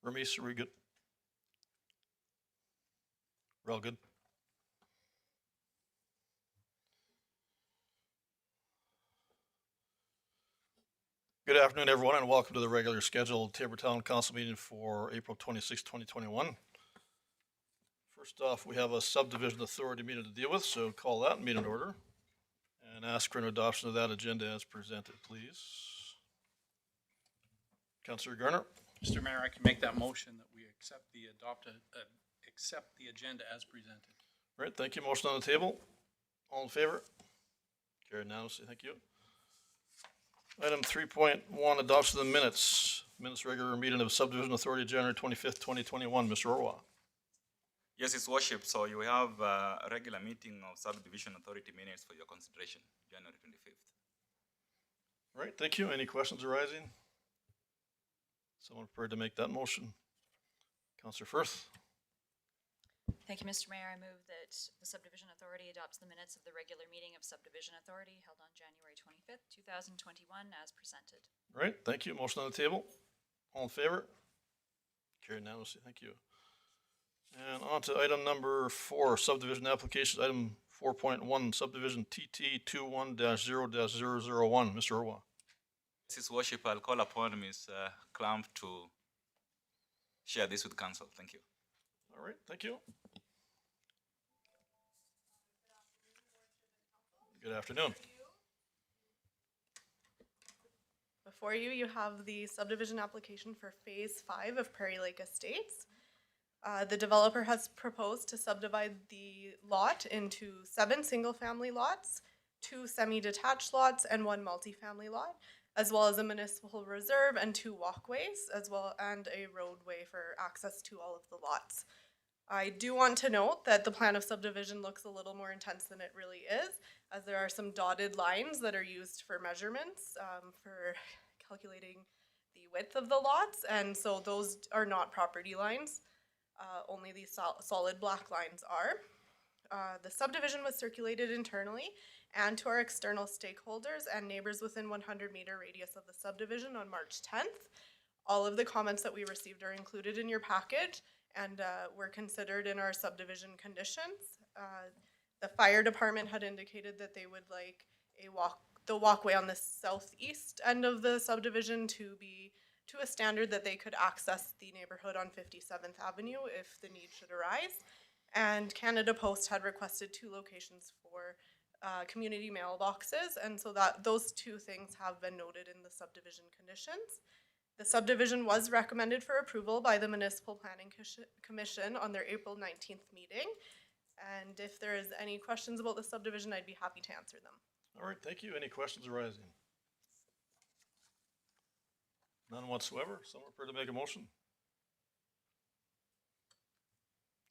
Bernice, are we good? We're all good? Good afternoon, everyone, and welcome to the regular scheduled Taber Town Council meeting for April 26, 2021. First off, we have a subdivision authority meeting to deal with, so call that meeting to order and ask for an adoption of that agenda as presented, please. Councillor Garner. Mr. Mayor, I can make that motion that we accept the agenda as presented. All right, thank you. Motion on the table. All in favor? Carried unanimously. Thank you. Item 3.1, adoption of the minutes. Minutes regular meeting of Subdivision Authority, January 25th, 2021. Mr. Orwa. Yes, His Worship. So you have a regular meeting of Subdivision Authority minutes for your consideration, January 25th. All right, thank you. Any questions arising? Someone prepared to make that motion? Councillor Firth. Thank you, Mr. Mayor. I move that the Subdivision Authority adopts the minutes of the regular meeting of Subdivision Authority held on January 25th, 2021 as presented. All right, thank you. Motion on the table. All in favor? Carried unanimously. Thank you. And on to item number 4, subdivision applications, item 4.1, subdivision TT 21-0-001. Mr. Orwa. His Worship, I'll call upon Ms. Clamp to share this with Council. Thank you. All right, thank you. Good afternoon. Before you, you have the subdivision application for Phase 5 of Prairie Lake Estates. The developer has proposed to subdivide the lot into 7 single-family lots, 2 semi-detached lots, and 1 multifamily lot, as well as a municipal reserve and 2 walkways, as well and a roadway for access to all of the lots. I do want to note that the plan of subdivision looks a little more intense than it really is, as there are some dotted lines that are used for measurements for calculating the width of the lots, and so those are not property lines. Only these solid black lines are. The subdivision was circulated internally and to our external stakeholders and neighbors within 100-meter radius of the subdivision on March 10th. All of the comments that we received are included in your package and were considered in our subdivision conditions. The fire department had indicated that they would like the walkway on the southeast end of the subdivision to be to a standard that they could access the neighborhood on 57th Avenue if the need should arise. And Canada Post had requested 2 locations for community mailboxes, and so that those 2 things have been noted in the subdivision conditions. The subdivision was recommended for approval by the Municipal Planning Commission on their April 19th meeting. And if there is any questions about the subdivision, I'd be happy to answer them. All right, thank you. Any questions arising? None whatsoever. Someone prepared to make a motion?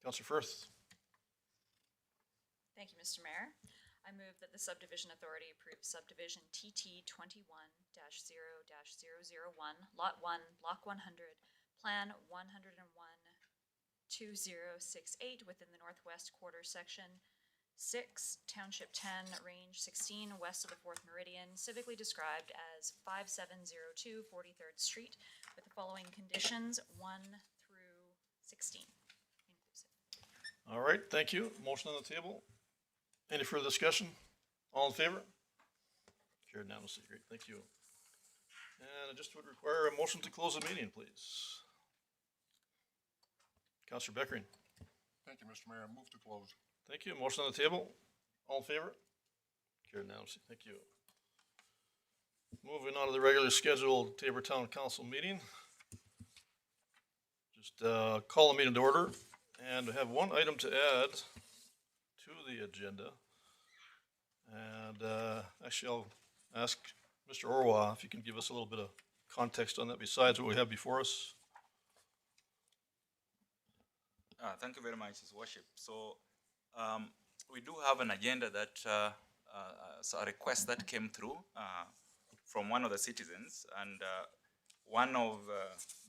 Councillor Firth. Thank you, Mr. Mayor. I move that the Subdivision Authority approve subdivision TT 21-0-001, Lot 1, Block 100, Plan 101-2068 within the Northwest Quarter Section 6, Township 10, Range 16, west of the 4th Meridian, civically described as 5702 43rd Street, with the following conditions 1 through 16 inclusive. All right, thank you. Motion on the table. Any further discussion? All in favor? Carried unanimously. Great, thank you. And I just would require a motion to close the meeting, please. Councillor Beckering. Thank you, Mr. Mayor. Move to close. Thank you. Motion on the table. All in favor? Carried unanimously. Thank you. Moving on to the regularly scheduled Taber Town Council meeting. Just call the meeting to order, and we have one item to add to the agenda. And actually, I'll ask Mr. Orwa if you can give us a little bit of context on that besides what we have before us. Thank you very much, His Worship. So we do have an agenda that so a request that came through from one of the citizens, and one of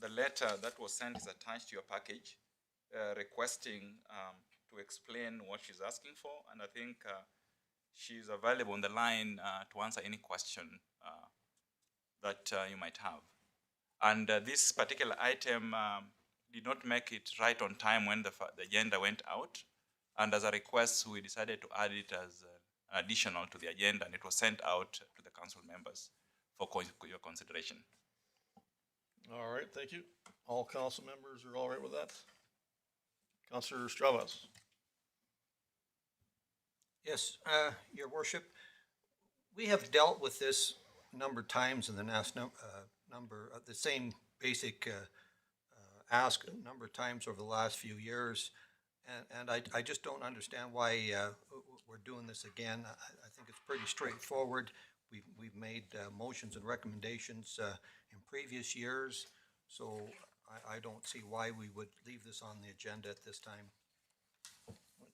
the letter that was sent is attached to your package, requesting to explain what she's asking for, and I think she's available on the line to answer any question that you might have. And this particular item did not make it right on time when the agenda went out. And as a request, we decided to add it as an additional to the agenda, and it was sent out to the council members for your consideration. All right, thank you. All council members are all right with that? Councillor Stravas? Yes, Your Worship, we have dealt with this a number of times in the the same basic ask a number of times over the last few years. And I just don't understand why we're doing this again. I think it's pretty straightforward. We've made motions and recommendations in previous years, so I don't see why we would leave this on the agenda at this time.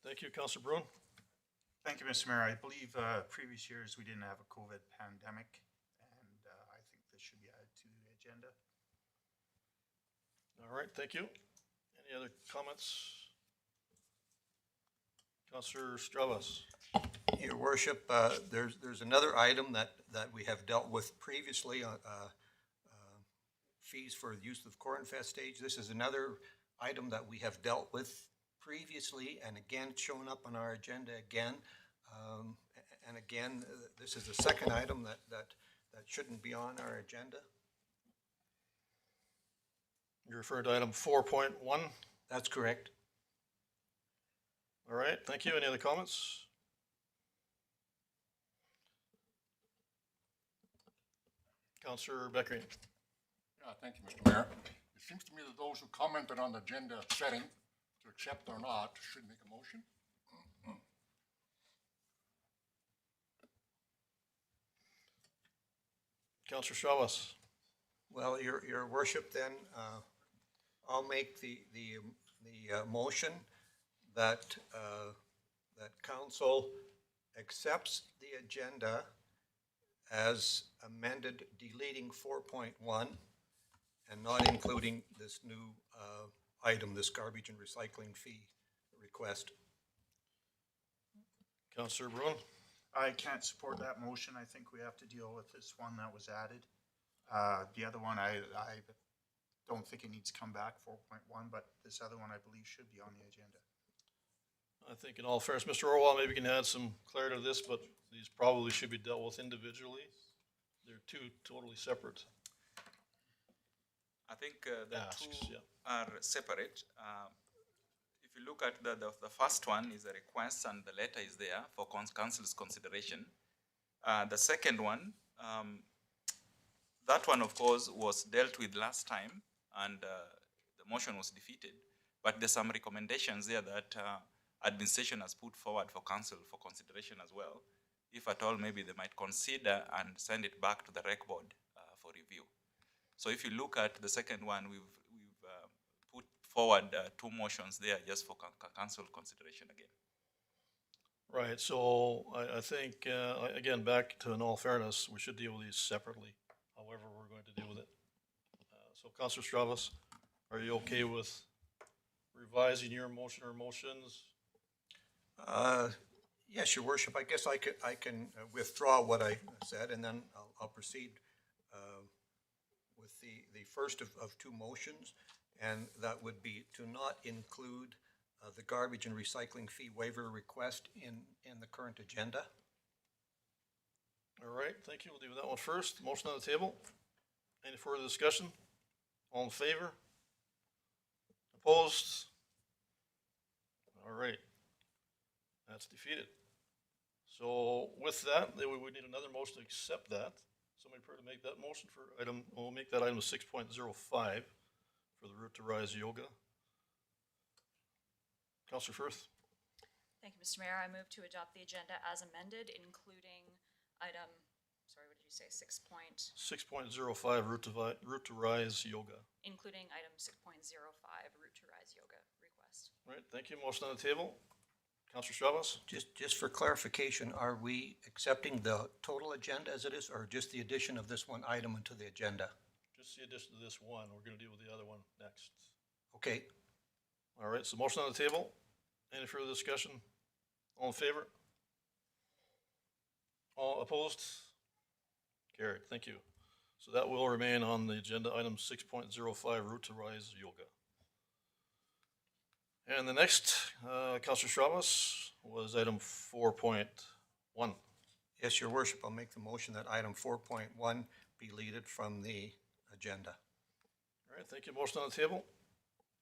Thank you, Councillor Bruin. Thank you, Mr. Mayor. I believe previous years we didn't have a COVID pandemic, and I think this should be added to the agenda. All right, thank you. Any other comments? Councillor Stravas? Your Worship, there's another item that we have dealt with previously, fees for the use of Cornfest stage. This is another item that we have dealt with previously, and again, it's shown up on our agenda again. And again, this is the second item that shouldn't be on our agenda. You're referring to item 4.1? That's correct. All right, thank you. Any other comments? Councillor Beckering? Thank you, Mr. Mayor. It seems to me that those who commented on the agenda setting, to accept or not, should make a motion. Councillor Stravas? Well, Your Worship, then, I'll make the motion that, that council accepts the agenda as amended, deleting 4.1 and not including this new item, this garbage and recycling fee request. Councillor Bruin? I can't support that motion. I think we have to deal with this one that was added. The other one, I don't think it needs to come back, 4.1, but this other one I believe should be on the agenda. I think in all fairness, Mr. Orwell, maybe you can add some clarity to this, but these probably should be dealt with individually. They're two totally separate I think the asks, two yeah. are separate. If you look at the first one is a request and the letter is there for council's consideration. The second one, that one of course was dealt with last time and the motion was defeated. But there's some recommendations there that administration has put forward for council for consideration as well. If at all, maybe they might consider and send it back to the rec board for review. So if you look at the second one, we've put forward two motions there just for council consideration again. Right, so I think, again, back to in all fairness, we should deal with these separately, however we're going to deal with it. So Councillor Stravas, are you okay with revising your motion or motions? Yes, Your Worship, I guess I can withdraw what I said, and then I'll proceed with the first of two motions, and that would be to not include the garbage and recycling fee waiver request in the current agenda. All right, thank you. We'll do that one first. Motion on the table. Any further discussion? All in favor? Opposed? All right. That's defeated. So with that, then we would need another motion to accept that. Somebody prepared to make that motion for item, we'll make that item 6.05 for the Route to Rise Yoga. Councillor Firth? Thank you, Mr. Mayor. I move to adopt the agenda as amended, including item, sorry, what did you say, 6.05, 6.05 Route to Rise Yoga. including item 6.05, Route to Rise Yoga request. All right, thank you. Motion on the table. Councillor Chavez? Just for clarification, are we accepting the total agenda as it is, or just the addition of this one item into the agenda? Just the addition to this one. We're gonna deal with the other one next. Okay, All right, so motion on the table. Any further discussion? All in favor? All opposed? Carried, thank you. So that will remain on the agenda, item 6.05, Route to Rise Yoga. And the next, Counselor Chavez, was item 4.1. Yes, your worship, I'll make the motion that item 4.1 be deleted from the agenda. All right, thank you. Motion on the table.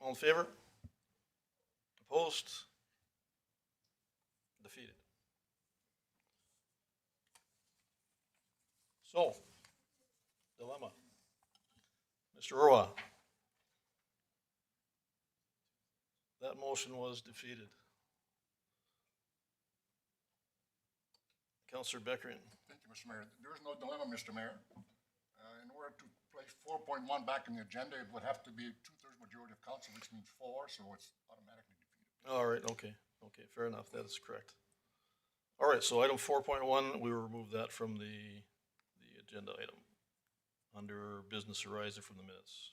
All in favor? Opposed? Defeated. So, dilemma. Mr. Roa. That motion was defeated. Counselor Beckering. Thank you, Mr. Mayor. There is no dilemma, Mr. Mayor. In order to place 4.1 back in the agenda, it would have to be a 2/3 majority of council, which means 4, so it's automatically defeated. All right, okay, fair enough, that is correct. All right, so item 4.1, we will remove that from the agenda item under business arising from the minutes.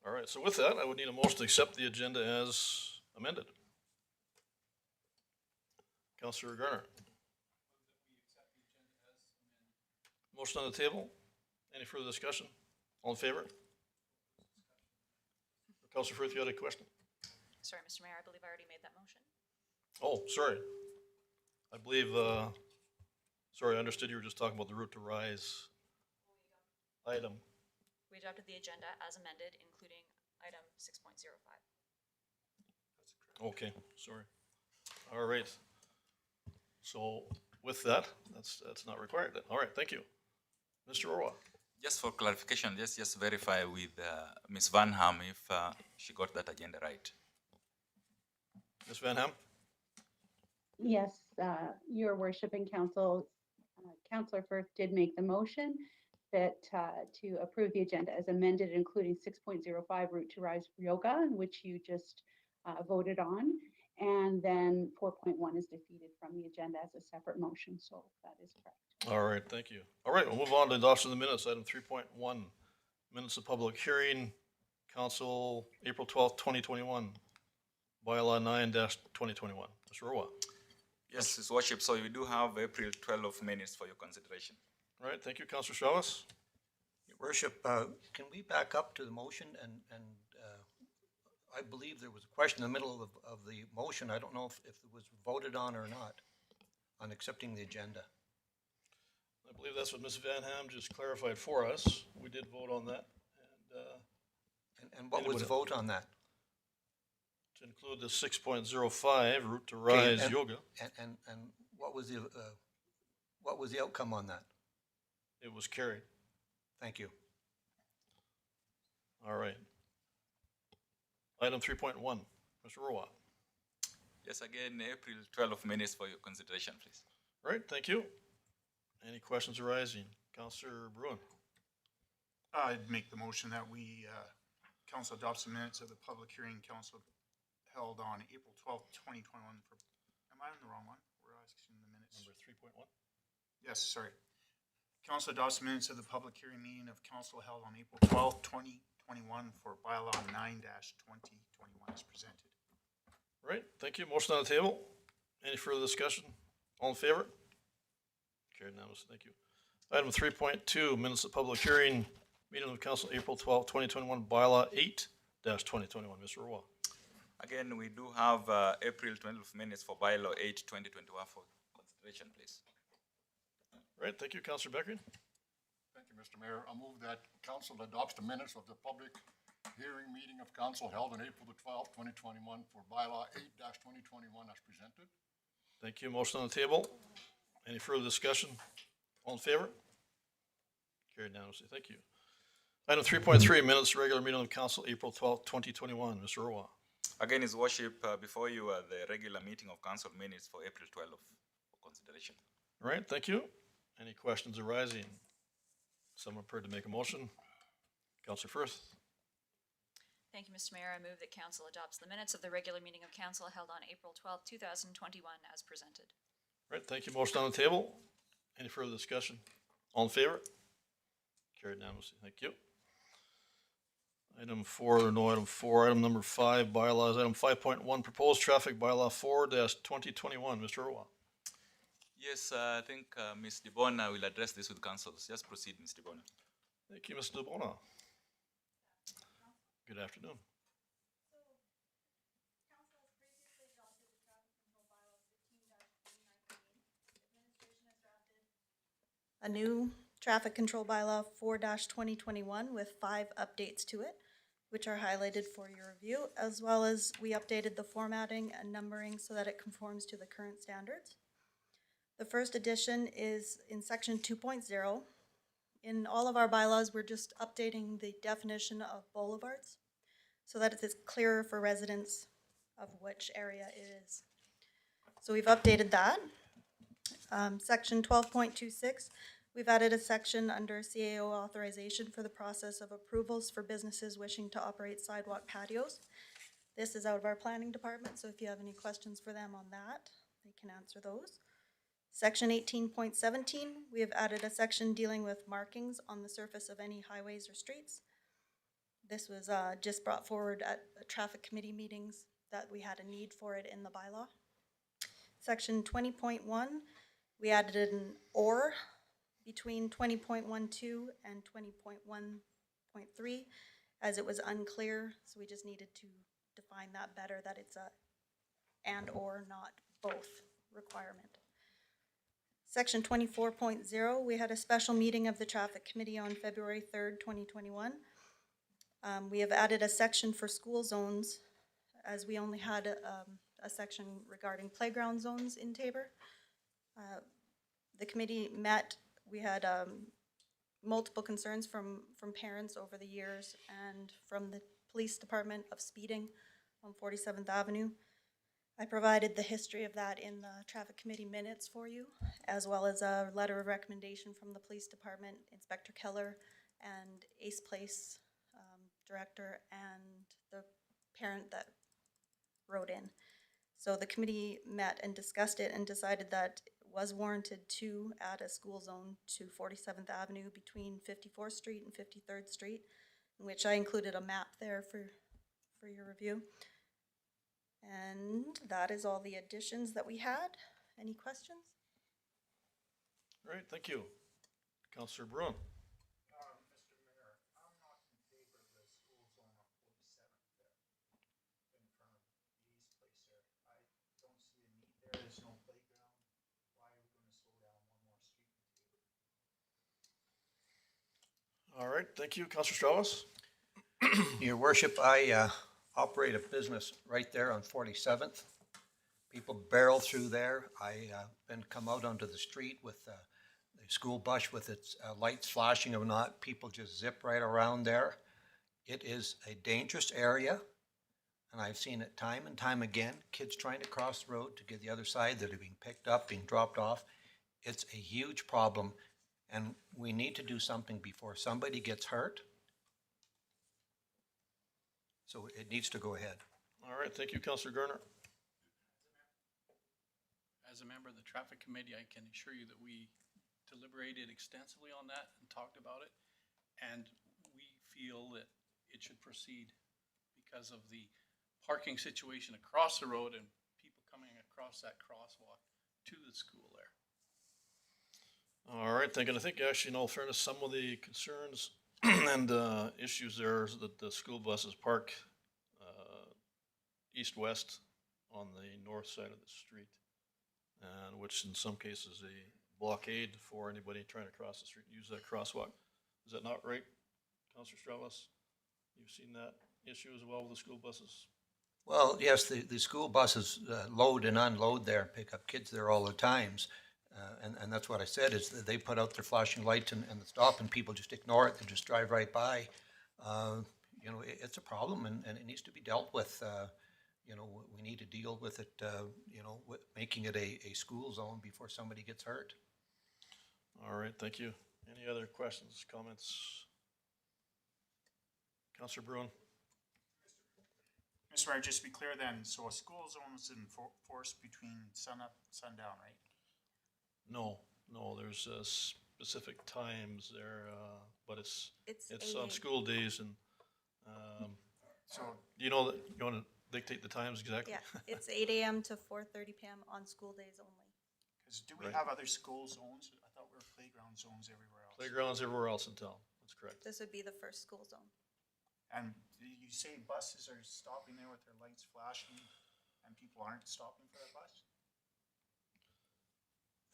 All right, so with that, I would need a motion to accept the agenda as amended. Councilor Garner. Motion on the table. Any further discussion? All in favor? Councilor Firth, you had a question? Sorry, Mr. Mayor, I believe I already made that motion. Oh, sorry. I believe, sorry, I understood you were just talking about the route to rise item. We adopted the agenda as amended, including item 6.05. Okay, sorry. All right. So with that, that's not required then. All right, thank you. Mr. Orwa. Just for clarification, just verify with Ms. Van Ham if she got that agenda right. Ms. Van Ham? Yes, your worship and council, Councillor Firth did make the motion that to approve the agenda as amended, including 6.05 route to rise yoga, which you just voted on. And then 4.1 is defeated from the agenda as a separate motion, so that is correct. All right, thank you. All right, we'll move on to adoption of the minutes, item 3.1. Minutes of public hearing, council, April 12th, 2021. Bylaw 9-2021. Mr. Orwa. Yes, His Worship. So we do have April 12 minutes for your consideration. All right, thank you, Councilor Chavez. Your worship, can we back up to the motion and I believe there was a question in the middle of the motion. I don't know if it was voted on or not, on accepting the agenda. I believe that's what Ms. Van Ham just clarified for us. We did vote on that. And what was the vote on that? To include the 6.05 route to rise and- yoga, And what was the outcome on that? it was carried. Thank you. All right. Item 3.1, Mr. Orwa. Yes, again, April 12 minutes for your consideration, please. All right, thank you. Any questions arising? Councilor Bruin. I'd make the motion that we, council adopts the minutes of the public hearing council held on April 12th, 2021 for, am I on the wrong one? We're asking the minutes. Number 3.1. Yes, sorry. Council adopts the minutes of the public hearing meeting of council held on April 12th, 2021 for bylaw 9-2021 as presented. All right, thank you. Motion on the table. Any further discussion? All in favor? Carried unanimously, thank you. Item 3.2, minutes of public hearing, meeting of council, April 12th, 2021, bylaw 8-2021. Mr. Orwa. Again, we do have April 12 minutes for bylaw 8, 2021 for consideration, please. All right, thank you, Councilor Beckering. Thank you, Mr. Mayor. I'll move that council adopts the minutes of the public hearing meeting of council held on April the 12th, 2021 for bylaw 8-2021 as presented. Thank you. Motion on the table. Any further discussion? All in favor? Carried unanimously. Thank you. Item 3.3, minutes regular meeting of council, April 12th, 2021. Mr. Orwa. Again, His Worship, before you are the regular meeting of council minutes for April 12 for consideration. All right, thank you. Any questions arising? Someone prepared to make a motion? Councilor Firth. Thank you, Mr. Mayor. I move that council adopts the minutes of the regular meeting of council held on April 12th, 2021 as presented. All right, thank you. Motion on the table. Any further discussion? All in favor? Carried unanimously. Thank you. Item 4, no item 4. Item number 5, bylaws. Item 5.1, proposed traffic bylaw 4-2021. Mr. Orwa. Yes, I think Ms. DeBona will address this with council. Just proceed, Ms. DeBona. Thank you, Mr. DeBona. Good afternoon. A new traffic control bylaw 4-2021 with 5 updates to it, which are highlighted for your review, as well as we updated the formatting and numbering so that it conforms to the current standards. The first addition is in section 2.0. In all of our bylaws, we're just updating the definition of boulevards so that it is clearer for residents of which area it is. So we've updated that. Section 12.26, we've added a section under CAO authorization for the process of approvals for businesses wishing to operate sidewalk patios. This is out of our planning department, so if you have any questions for them on that, they can answer those. Section 18.17, we have added a section dealing with markings on the surface of any highways or streets. This was just brought forward at traffic committee meetings that we had a need for it in the bylaw. Section 20.1, we added an or between 20.12 and 20.1.3 as it was unclear, so we just needed to define that better, that it's a and or not both requirement. Section 24.0, we had a special meeting of the traffic committee on February 3rd, 2021. We have added a section for school zones as we only had a section regarding playground zones in Tabor. The committee met, we had multiple concerns from parents over the years and from the police department of speeding on 47th Avenue. I provided the history of that in the traffic committee minutes for you, as well as a letter of recommendation from the police department, Inspector Keller, and Ace Place director, and the parent that wrote in. So the committee met and discussed it and decided that it was warranted to add a school zone to 47th Avenue between 54th Street and 53rd Street, in which I included a map there for your review. And that is all the additions that we had. Any questions? All right, thank you. Councillor Bruin. Mr. Mayor, I'm not in favor of the school zone on 47th there, in front of the East Place there. I don't see a need there, there's no playground. Why are we gonna slow down one more street in Tabor? All right, thank you. Councillor Strauss. Your worship, I operate a business right there on 47th. People barrel through there. I then come out onto the street with the school bus with its lights flashing or not. People just zip right around there. It is a dangerous area, and I've seen it time and time again. Kids trying to cross the road to get the other side that are being picked up, being dropped off. It's a huge problem, and we need to do something before somebody gets hurt. So it needs to go ahead. All right, thank you, Councillor Garner. As a member of the traffic committee, I can assure you that we deliberated extensively on that and talked about it. And we feel that it should proceed because of the parking situation across the road and people coming across that crosswalk to the school there. All right, thank you. And I think actually, in all fairness, some of the concerns and issues there is that the school buses park east-west on the north side of the street, and which in some cases a blockade for anybody trying to cross the street and use that crosswalk. Is that not right, Councillor Strauss? You've seen that issue as well with the school buses? Well, yes, the school buses load and unload there and pick up kids there all the times. And that's what I said, is that they put out their flashing lights and stop, and people just ignore it. They just drive right by. You know, it's a problem, and it needs to be dealt with. You know, we need to deal with it, you know, with making it a school zone before somebody gets hurt. All right, thank you. Any other questions, comments? Councillor Bruin. Mr. Mayor, just to be clear then, so a school zone is enforced between sun up, sundown, right? No, there's specific times there, but it's on 8 school days and, So, you know, that you want to dictate the times exactly? Yeah, it's 8 a.m. to 4:30 p.m. on school days only. cause do we Right. have other school zones? I thought we were playground zones everywhere else. Playgrounds everywhere else in town, that's correct. This would be the first school zone. And you say buses are stopping there with their lights flashing and people aren't stopping for their bus?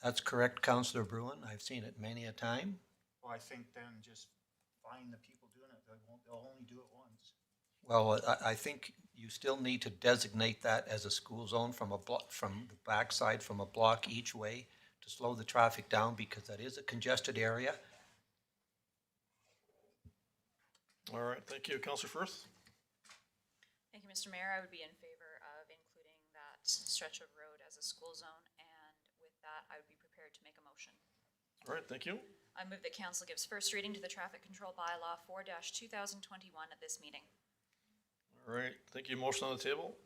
That's correct, Councillor Bruin. I've seen it many a time. Well, I think then just find the people doing it. They'll only do it once. Well, I think you still need to designate that as a school zone from a block, from the backside, from a block each way to slow the traffic down because that is a congested area. All right, thank you. Counselor Firth? Thank you, Mr. Mayor. I would be in favor of including that stretch of road as a school zone, and with that, I would be prepared to make a motion. All right, thank you. I move that council gives first reading to the traffic control bylaw 4-2021 at this meeting. All right, thank you. Motion on the table.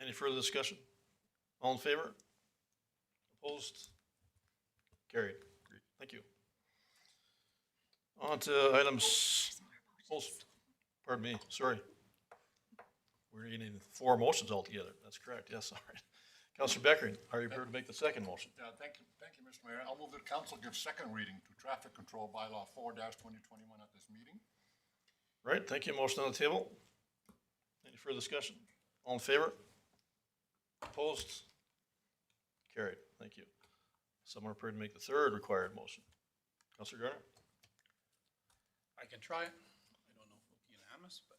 Any further discussion? All in favor? Opposed? Carried. Great, thank you. On to items, pardon me, sorry. We're needing 4 motions altogether. That's correct, yes, all right. Councilor Beckering, are you prepared to make the second motion? Yeah, thank you, Mr. Mayor. I'll move that council give second reading to traffic control bylaw 4-2021 at this meeting. Right, thank you. Motion on the table. Any further discussion? All in favor? Opposed? Carried. Thank you. Someone prepared to make the third required motion. Councilor Garner? I can try it. I don't know if it'll be unanimous, but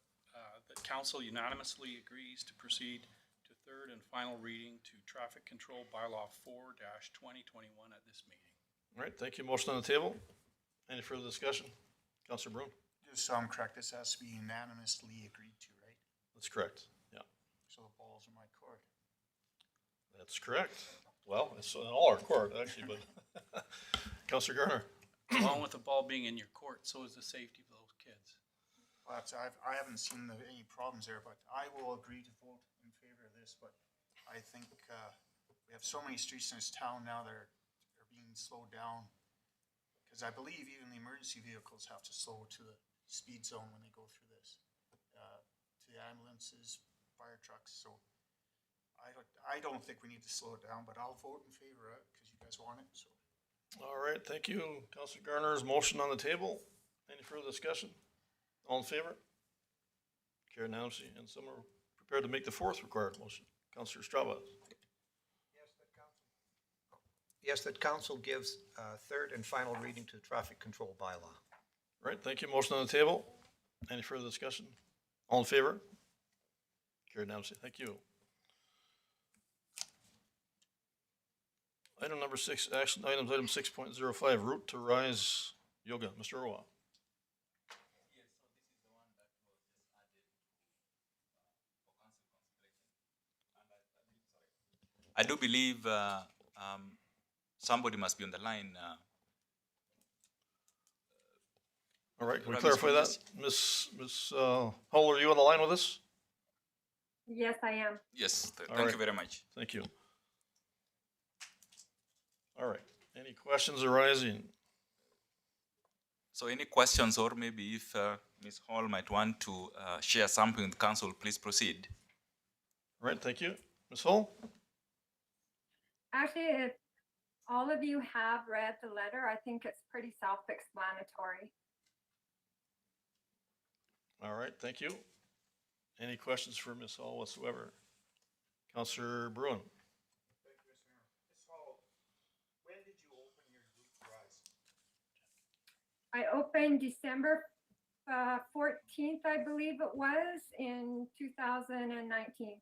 the council unanimously agrees to proceed to third and final reading to traffic control bylaw 4-2021 at this meeting. All right, thank you. Motion on the table. Any further discussion? Councilor Broom? Just so I'm correct, this has to be unanimously agreed to, right? That's correct. Yeah, So the ball's in my court. that's correct. Well, it's in all our court, actually, but Councilor Garner? Along with the ball being in your court, so is the safety of those kids. Well, I haven't seen any problems there, but I will agree to vote in favor of this, but I think, we have so many streets in this town now that are being slowed down. Cause I believe even the emergency vehicles have to slow to the speed zone when they go through this. To the ambulances, fire trucks, so I don't think we need to slow it down, but I'll vote in favor of it, cause you guys want it, so. All right, thank you. Councilor Garner's motion on the table. Any further discussion? All in favor? Carried unanimously. And someone prepared to make the fourth required motion. Councilor Straba? Yes, that council gives third and final reading to the traffic control bylaw. All right, thank you. Motion on the table. Any further discussion? All in favor? Carried unanimously. Thank you. Item number 6, action items, item 6.05, route to rise yoga. Mr. Irwa. I do believe somebody must be on the line. All right, can we Ms. clarify that? Gomez? Ms. Hull, are you on the line with us? Yes, I am. Yes, All thank right. you very much. Thank you. All right, any questions arising? So any questions, or maybe if Ms. Hall might want to share something with council, please proceed. All right, thank you. Ms. Hull? Actually, if all of you have read the letter, I think it's pretty self-explanatory. All right, thank you. Any questions for Ms. Hall whatsoever? Councilor Bruin? Thank you, Mr. Mayor. Ms. Hall, when did you open your Route to Rise? I opened December 14th, I believe it was, in 2019.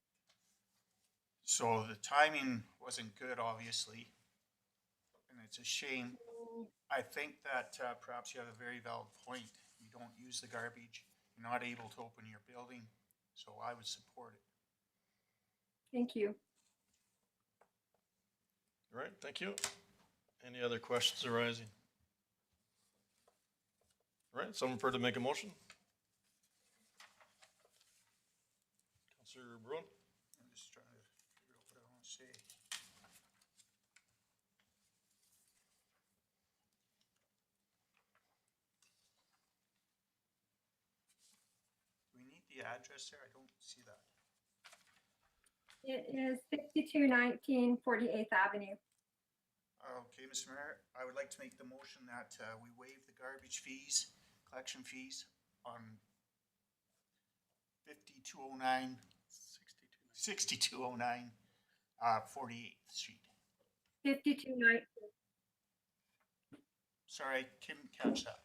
So the timing wasn't good, obviously, and it's a shame. I think that perhaps you have a very valid point. You don't use the garbage. You're not able to open your building, so I would support it. Thank you. All right, thank you. Any other questions arising? All right, someone prepared to make a motion? Councilor Bruin? I'm just trying to figure out what I want to say. Do we need the address there? I don't see that. It is 6219 48th Avenue. Okay, Mr. Mayor, I would like to make the motion that we waive the garbage fees, collection fees on 5209, 6209, 48th Street. 5219. Sorry, I couldn't catch that.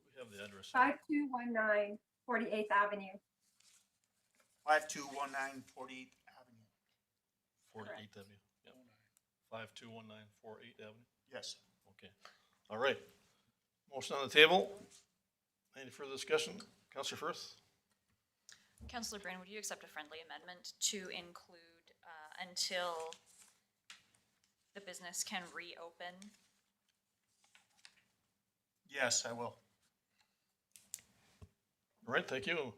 We have the address. here. 5219 48th Avenue. 5219 48th Avenue. 48th Avenue. Yep. 521948 Avenue. Yes. Okay. All right. Motion on the table. Any further discussion? Councillor Firth? Councillor Bryn, would you accept a friendly amendment to include, until the business can reopen? Yes, I will. All right, thank you.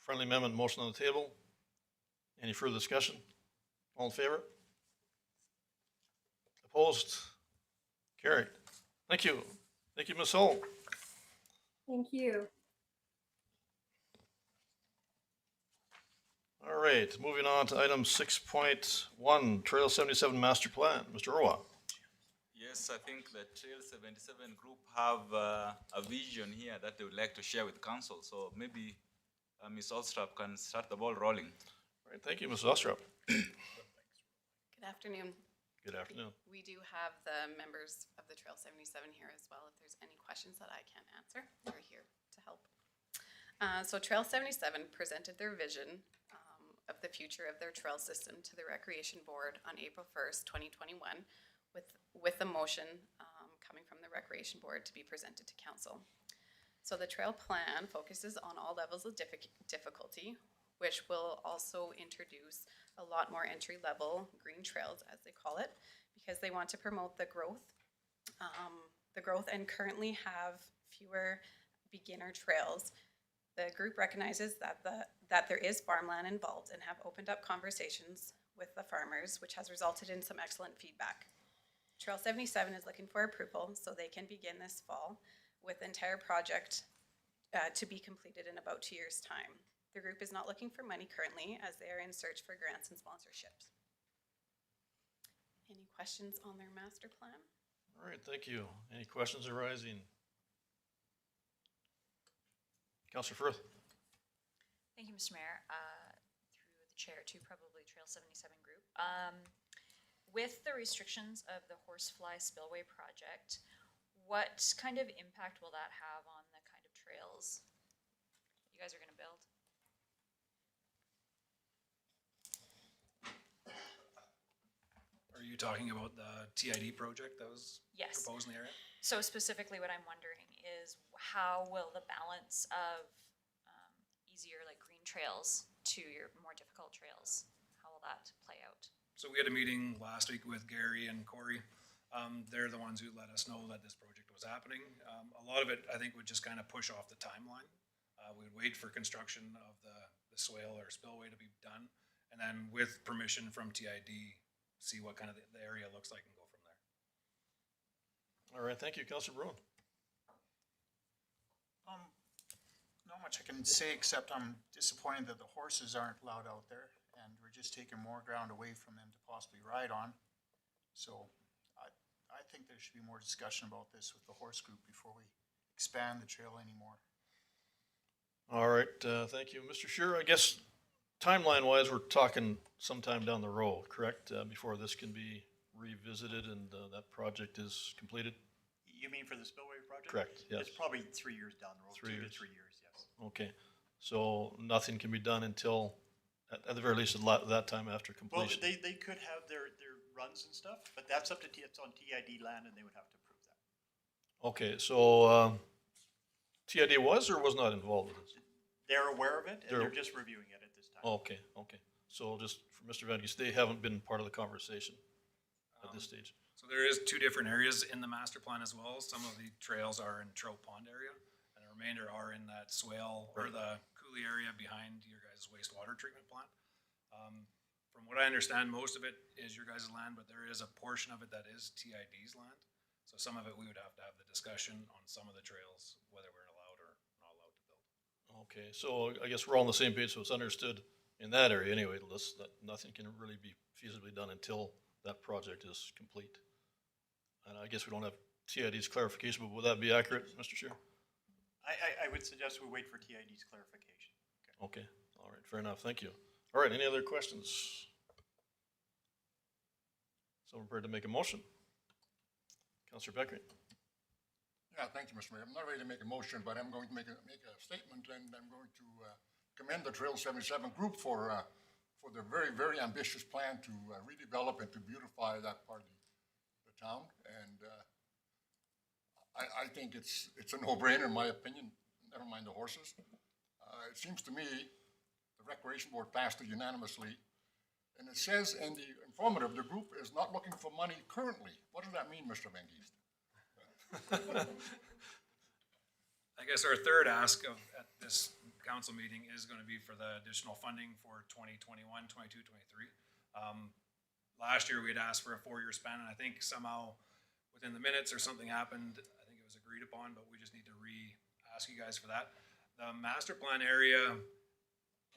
Friendly amendment motion on the table. Any further discussion? All in favor? Opposed? Carried. Thank you. Thank you, Ms. Hull. Thank you. All right, moving on to item 6.1, Trail 77 Master Plan. Mr. Orwa. Yes, I think the Trail 77 group have a vision here that they would like to share with council. So maybe Ms. Ostrap can start the ball rolling. All right, thank you, Mrs. Ostrop. Good afternoon. Good afternoon. We do have the members of the Trail 77 here as well. If there's any questions that I can't answer, they're here to help. So Trail 77 presented their vision of the future of their trail system to the Recreation Board on April 1st, 2021, with a motion coming from the Recreation Board to be presented to council. So the trail plan focuses on all levels of difficulty, which will also introduce a lot more entry-level green trails, as they call it, because they want to promote the growth and currently have fewer beginner trails. The group recognizes that there is farmland involved and have opened up conversations with the farmers, which has resulted in some excellent feedback. Trail 77 is looking for approval so they can begin this fall with the entire project to be completed in about 2 years' time. The group is not looking for money currently as they are in search for grants and sponsorships. Any questions on their master plan? All right, thank you. Any questions arising? Councillor Firth? Thank you, Mr. Mayor. Through the chair to probably Trail 77 group. With the restrictions of the Horsefly Spillway project, what kind of impact will that have on the kind of trails you guys are going to build? Are you talking about the TID project that was Yes. proposed in the area? So specifically what I'm wondering is how will the balance of easier like green trails to your more difficult trails, how will that play out? So we had a meeting last week with Gary and Corey. They're the ones who let us know that this project was happening. A lot of it, I think, would just kind of push off the timeline. We would wait for construction of the swale or spillway to be done, and then with permission from TID, see what kind of the area looks like and go from there. All right, thank you. Councillor Bruin? Not much I can say, except I'm disappointed that the horses aren't allowed out there, and we're just taking more ground away from them to possibly ride on. So I think there should be more discussion about this with the horse group before we expand the trail anymore. All right, thank you. Mr. Scheer, I guess timeline-wise, we're talking sometime down the road, correct? Before this can be revisited and that project is completed? You mean for the spillway project? Correct, yes. It's probably 3 years down the road, 3 2 to years. 3 years, yes. Okay, so nothing can be done until, at the very least, that time after Well, completion? they could have their runs and stuff, but that's up to, it's on TID land and they would have to approve that. Okay, so TID was or was not involved with this? They're aware of it and They're- they're just reviewing it at this time. Okay, okay. So just for Mr. Van Geest, they haven't been part of the conversation at this stage? So there is 2 different areas in the master plan as well. Some of the trails are in Trout Pond area, and the remainder are in that swale or the coulee area behind your guys' wastewater treatment plant. From what I understand, most of it is your guys' land, but there is a portion of it that is TID's land. So some of it, we would have to have the discussion on some of the trails, whether we're allowed or not allowed to build. Okay, so I guess we're all on the same page, so it's understood in that area anyway, that nothing can really be feasibly done until that project is complete. And I guess we don't have TID's clarification, but would that be accurate, Mr. Chair? I would suggest we wait for TID's clarification. Okay, all right, fair enough, thank you. All right, any other questions? Someone prepared to make a motion? Counselor Beckering. Yeah, thank you, Mr. Mayor. I'm not ready to make a motion, but I'm going to make a statement, and I'm going to commend the Trail 77 group for their very, very ambitious plan to redevelop and to beautify that part of the town. And I think it's a no-brainer, in my opinion, never mind the horses. It seems to me the Recreation Board passed it unanimously, and it says in the informative, the group is not looking for money currently. What does that mean, Mr. Van Geest? I guess our third ask at this council meeting is gonna be for the additional funding for 2021, 22, 23. Last year, we had asked for a 4-year span, and I think somehow within the minutes or something happened, I think it was agreed upon, but we just need to ask you guys for that. The master plan area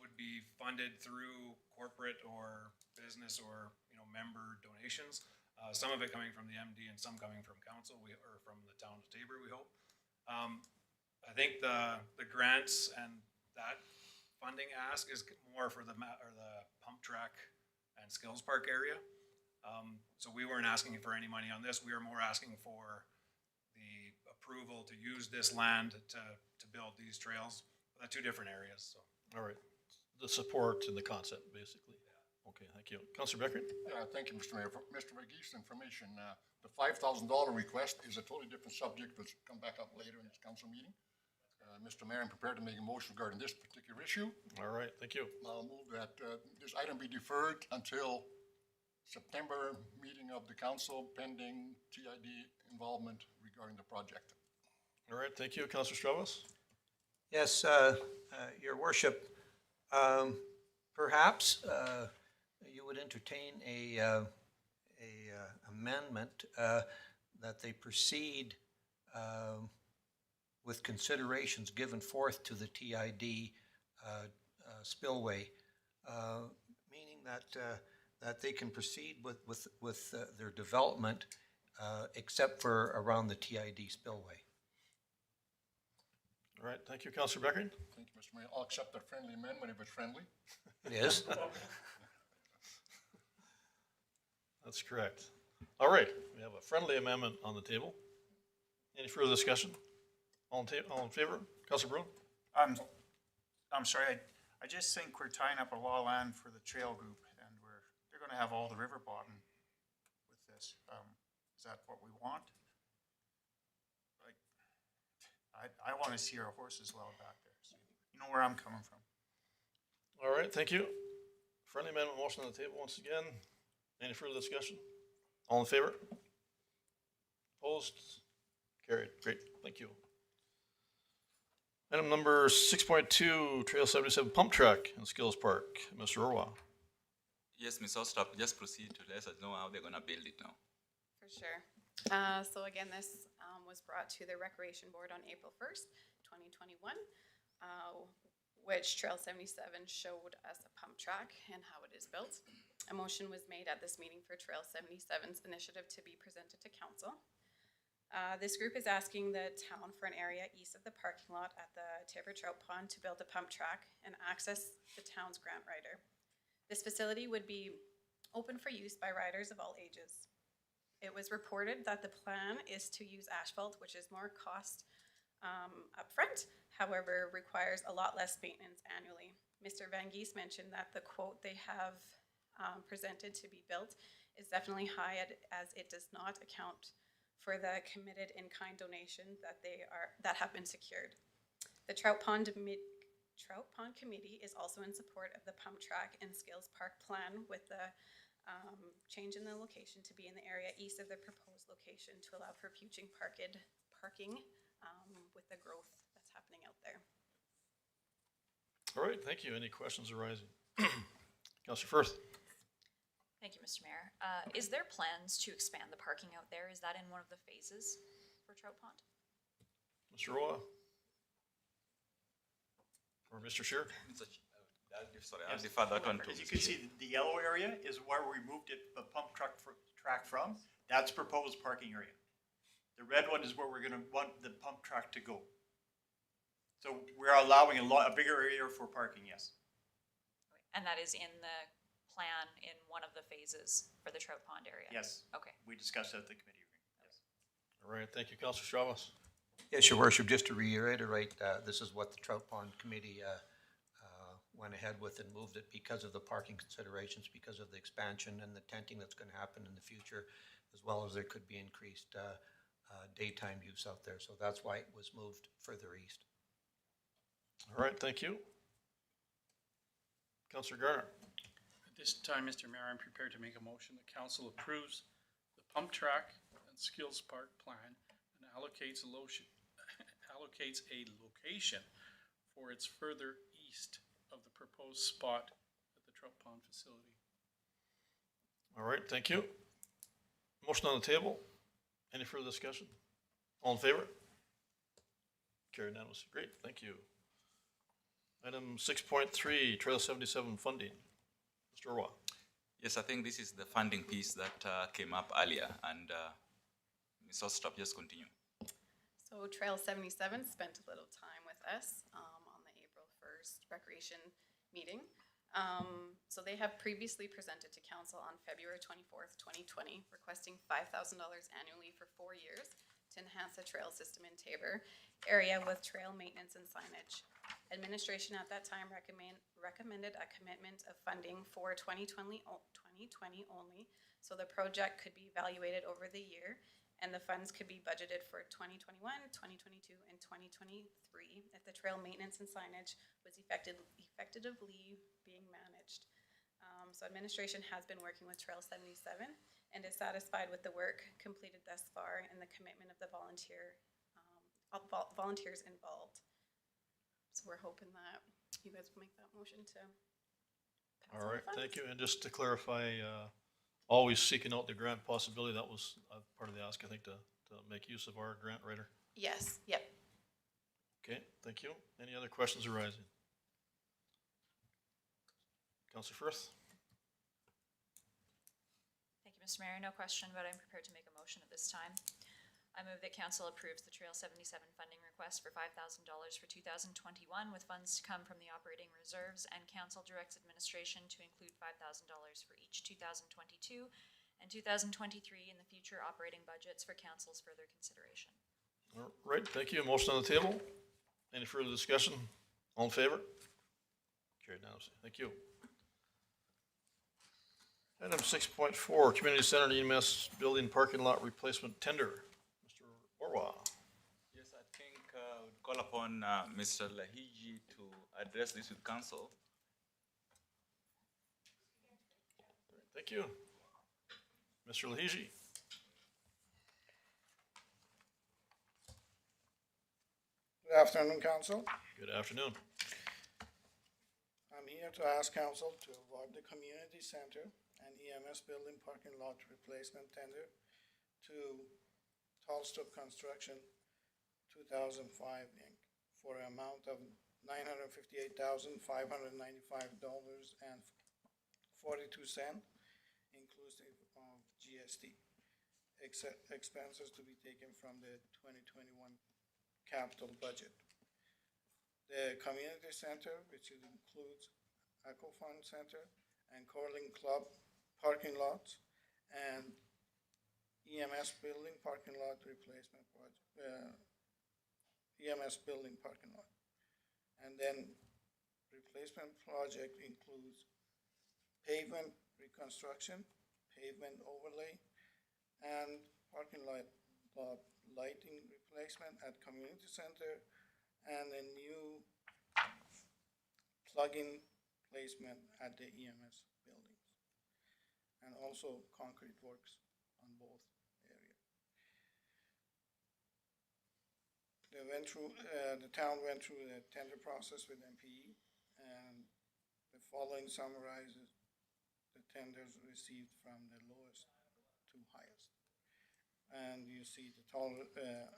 would be funded through corporate or business or, member donations. Some of it coming from the MD and some coming from council, or from the town of Tabor, we hope. I think the grants and that funding ask is more for the pump track and skills park area. So we weren't asking for any money on this. We were more asking for the approval to use this land to build these trails. But two different areas, so. All right, the support and the concept, basically. Okay, thank you. Counselor Beckering? Yeah, thank you, Mr. Mayor. For Mr. McGee's information, the $5,000 request is a totally different subject that's come back up later in this council meeting. Mr. Mayor, I'm prepared to make a motion regarding this particular issue. All right, thank you. I'll move that this item be deferred until September meeting of the council pending TID involvement regarding the project. All right, thank you. Counselor Strauss? Yes, Your Worship, perhaps you would entertain a amendment that they proceed with considerations given forth to the TID spillway, meaning that they can proceed with their development except for around the TID spillway. All right, thank you. Counselor Beckering? Thank you, Mr. Mayor. I'll accept that friendly amendment if it's friendly. It is. That's correct. All right, we have a friendly amendment on the table. Any further discussion? All in favor? Counselor Bruin? I'm sorry, I just think we're tying up a lot of land for the trail group, and they're gonna have all the river bottom with this. Is that what we want? Like, I wanna see our horses well back there, so you know where I'm coming from. All right, thank you. Friendly amendment motion on the table once again. Any further discussion? All in favor? Opposed? Carried. Great, thank you. Item number 6.2, Trail 77 Pump Track in Skills Park. Mr. Orwa. Yes, Ms. Ostrap, just proceed to let us know how they're gonna build it now. For sure. So again, this was brought to the Recreation Board on April 1st, 2021, which Trail 77 showed us a pump track and how it is built. A motion was made at this meeting for Trail 77's initiative to be presented to council. This group is asking the town for an area east of the parking lot at the Tabor Trout Pond to build a pump track and access the town's grant writer. This facility would be open for use by riders of all ages. It was reported that the plan is to use asphalt, which is more cost upfront, however, requires a lot less maintenance annually. Mr. Van Geest mentioned that the quote they have presented to be built is definitely high, as it does not account for the committed in-kind donation that have been secured. The Trout Pond Committee is also in support of the pump track and Skills Park plan, with the change in the location to be in the area east of the proposed location to allow for future parking with the growth that's happening out there. All right, thank you. Any questions arising? Counselor Firth? Thank you, Mr. Mayor. Is there plans to expand the parking out there? Is that in one of the phases for Trout Pond? Mr. Roa? Or Mr. Shear? Sorry, I'll defer that one to. As you can see, the yellow area is where we moved the pump track from. That's proposed parking area. The red one is where we're gonna want the pump track to go. So we're allowing a bigger area for parking, yes. And that is in the plan in one of the phases for the Trout Pond area? Yes, Okay. we discussed that at the committee hearing, yes. All right, thank you, Councilor Chavez. Yes, your worship, just to reiterate, this is what the Trout Pond Committee went ahead with and moved it because of the parking considerations, because of the expansion and the tenting that's going to happen in the future, as well as there could be increased daytime use out there. So that's why it was moved further east. All right, thank you. Councilor Garner. At this time, Mr. Mayor, I'm prepared to make a motion that council approves the pump track and skills park plan and allocates a location for its further east of the proposed spot at the Trout Pond facility. All right, thank you. Motion on the table. Any further discussion? All in favor? Carried unanimously. Great, thank you. Item 6.3, Trail 77 funding. Mr. Orwa. Yes, I think this is the funding piece that came up earlier, and Ms. Ostrop, just continue. So Trail 77 spent a little time with us on the April 1st recreation meeting. So they have previously presented to council on February 24th, 2020, requesting $5,000 annually for 4 years to enhance the trail system in Tabor area with trail maintenance and signage. Administration at that time recommended a commitment of funding for 2020 only, so the project could be evaluated over the year, and the funds could be budgeted for 2021, 2022, and 2023 if the trail maintenance and signage was effectively being managed. So administration has been working with Trail 77 and is satisfied with the work completed thus far and the commitment of the volunteers involved. So we're hoping that you guys will make that motion to pass All on right, the funds. thank you. And just to clarify, always seeking out the grant possibility. That was part of the ask, I think, to make use of our grant writer. Yes, yep. Okay, thank you. Any other questions arising? Councilor Firth? Thank you, Mr. Mayor. No question, but I'm prepared to make a motion at this time. I move that council approves the Trail 77 funding request for $5,000 for 2021 with funds to come from the operating reserves, and council directs administration to include $5,000 for each 2022 and 2023 in the future operating budgets for council's further consideration. All right, thank you. Motion on the table. Any further discussion? All in favor? Carried unanimously. Thank you. Item 6.4, Community Center and EMS Building Parking Lot Replacement Tender. Mr. Orwa. Yes, I think we'd call upon Mr. Lahiji to address this with council. Thank you. Mr. Lahiji. Good afternoon, Council. Good afternoon. I'm here to ask Council to award the Community Center and EMS Building Parking Lot Replacement Tender to Tallstrip Construction 2005 Inc. for an amount of $958,595.42, inclusive of GST. Expenses to be taken from the 2021 capital budget. The community center, which includes Echo Fund Center and Corling Club parking lots and EMS building parking lot replacement project, EMS building parking lot. And then replacement project includes pavement reconstruction, pavement overlay, and parking lot lighting replacement at community center, and a new plug-in placement at the EMS buildings. And also concrete works on both areas. The town went through the tender process with MPE, and the following summarizes the tenders received from the lowest to highest. And you see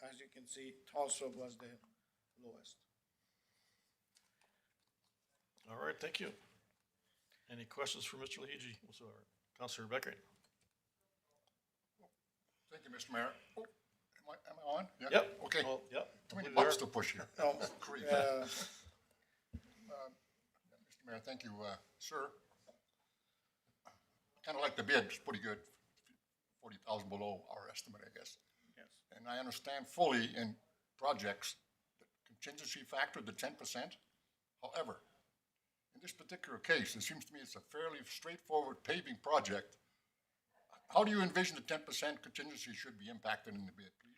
as you can see, Tallstrip was the lowest. All right, thank you. Any questions for Mr. Lahiji whatsoever? Councilor Beckering. Thank you, Mr. Mayor. am I on? Yeah? Yep. Okay. Well, yep. Too many There. buttons to push here. No, Great. uh, Mr. Mayor, thank you, sir. Kind of like the bid, it's pretty good, 40,000 below our estimate, I guess. yes. And I understand fully in projects, the contingency factor, the 10%. However, in this particular case, it seems to me it's a fairly straightforward paving project. How do you envision the 10% contingency should be impacted in the bid, please?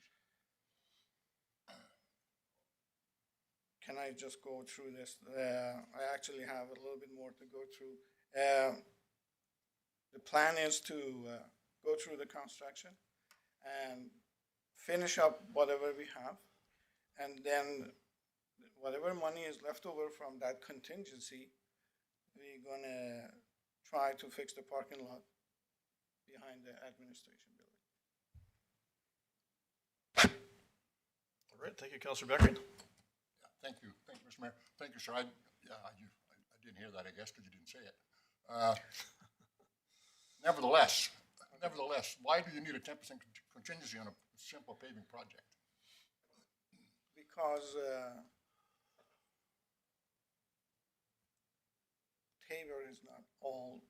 Can I just go through this? I actually have a little bit more to go through. The plan is to go through the construction and finish up whatever we have. And then whatever money is left over from that contingency, we're gonna try to fix the parking lot behind the administration building. All right, thank you, Councillor Beckering. Thank you, Mr. Mayor. Thank you, sir. I didn't hear that, I guess, because you didn't say it. Nevertheless, why do you need a 10% contingency on a simple paving project? Because Tabor is not all,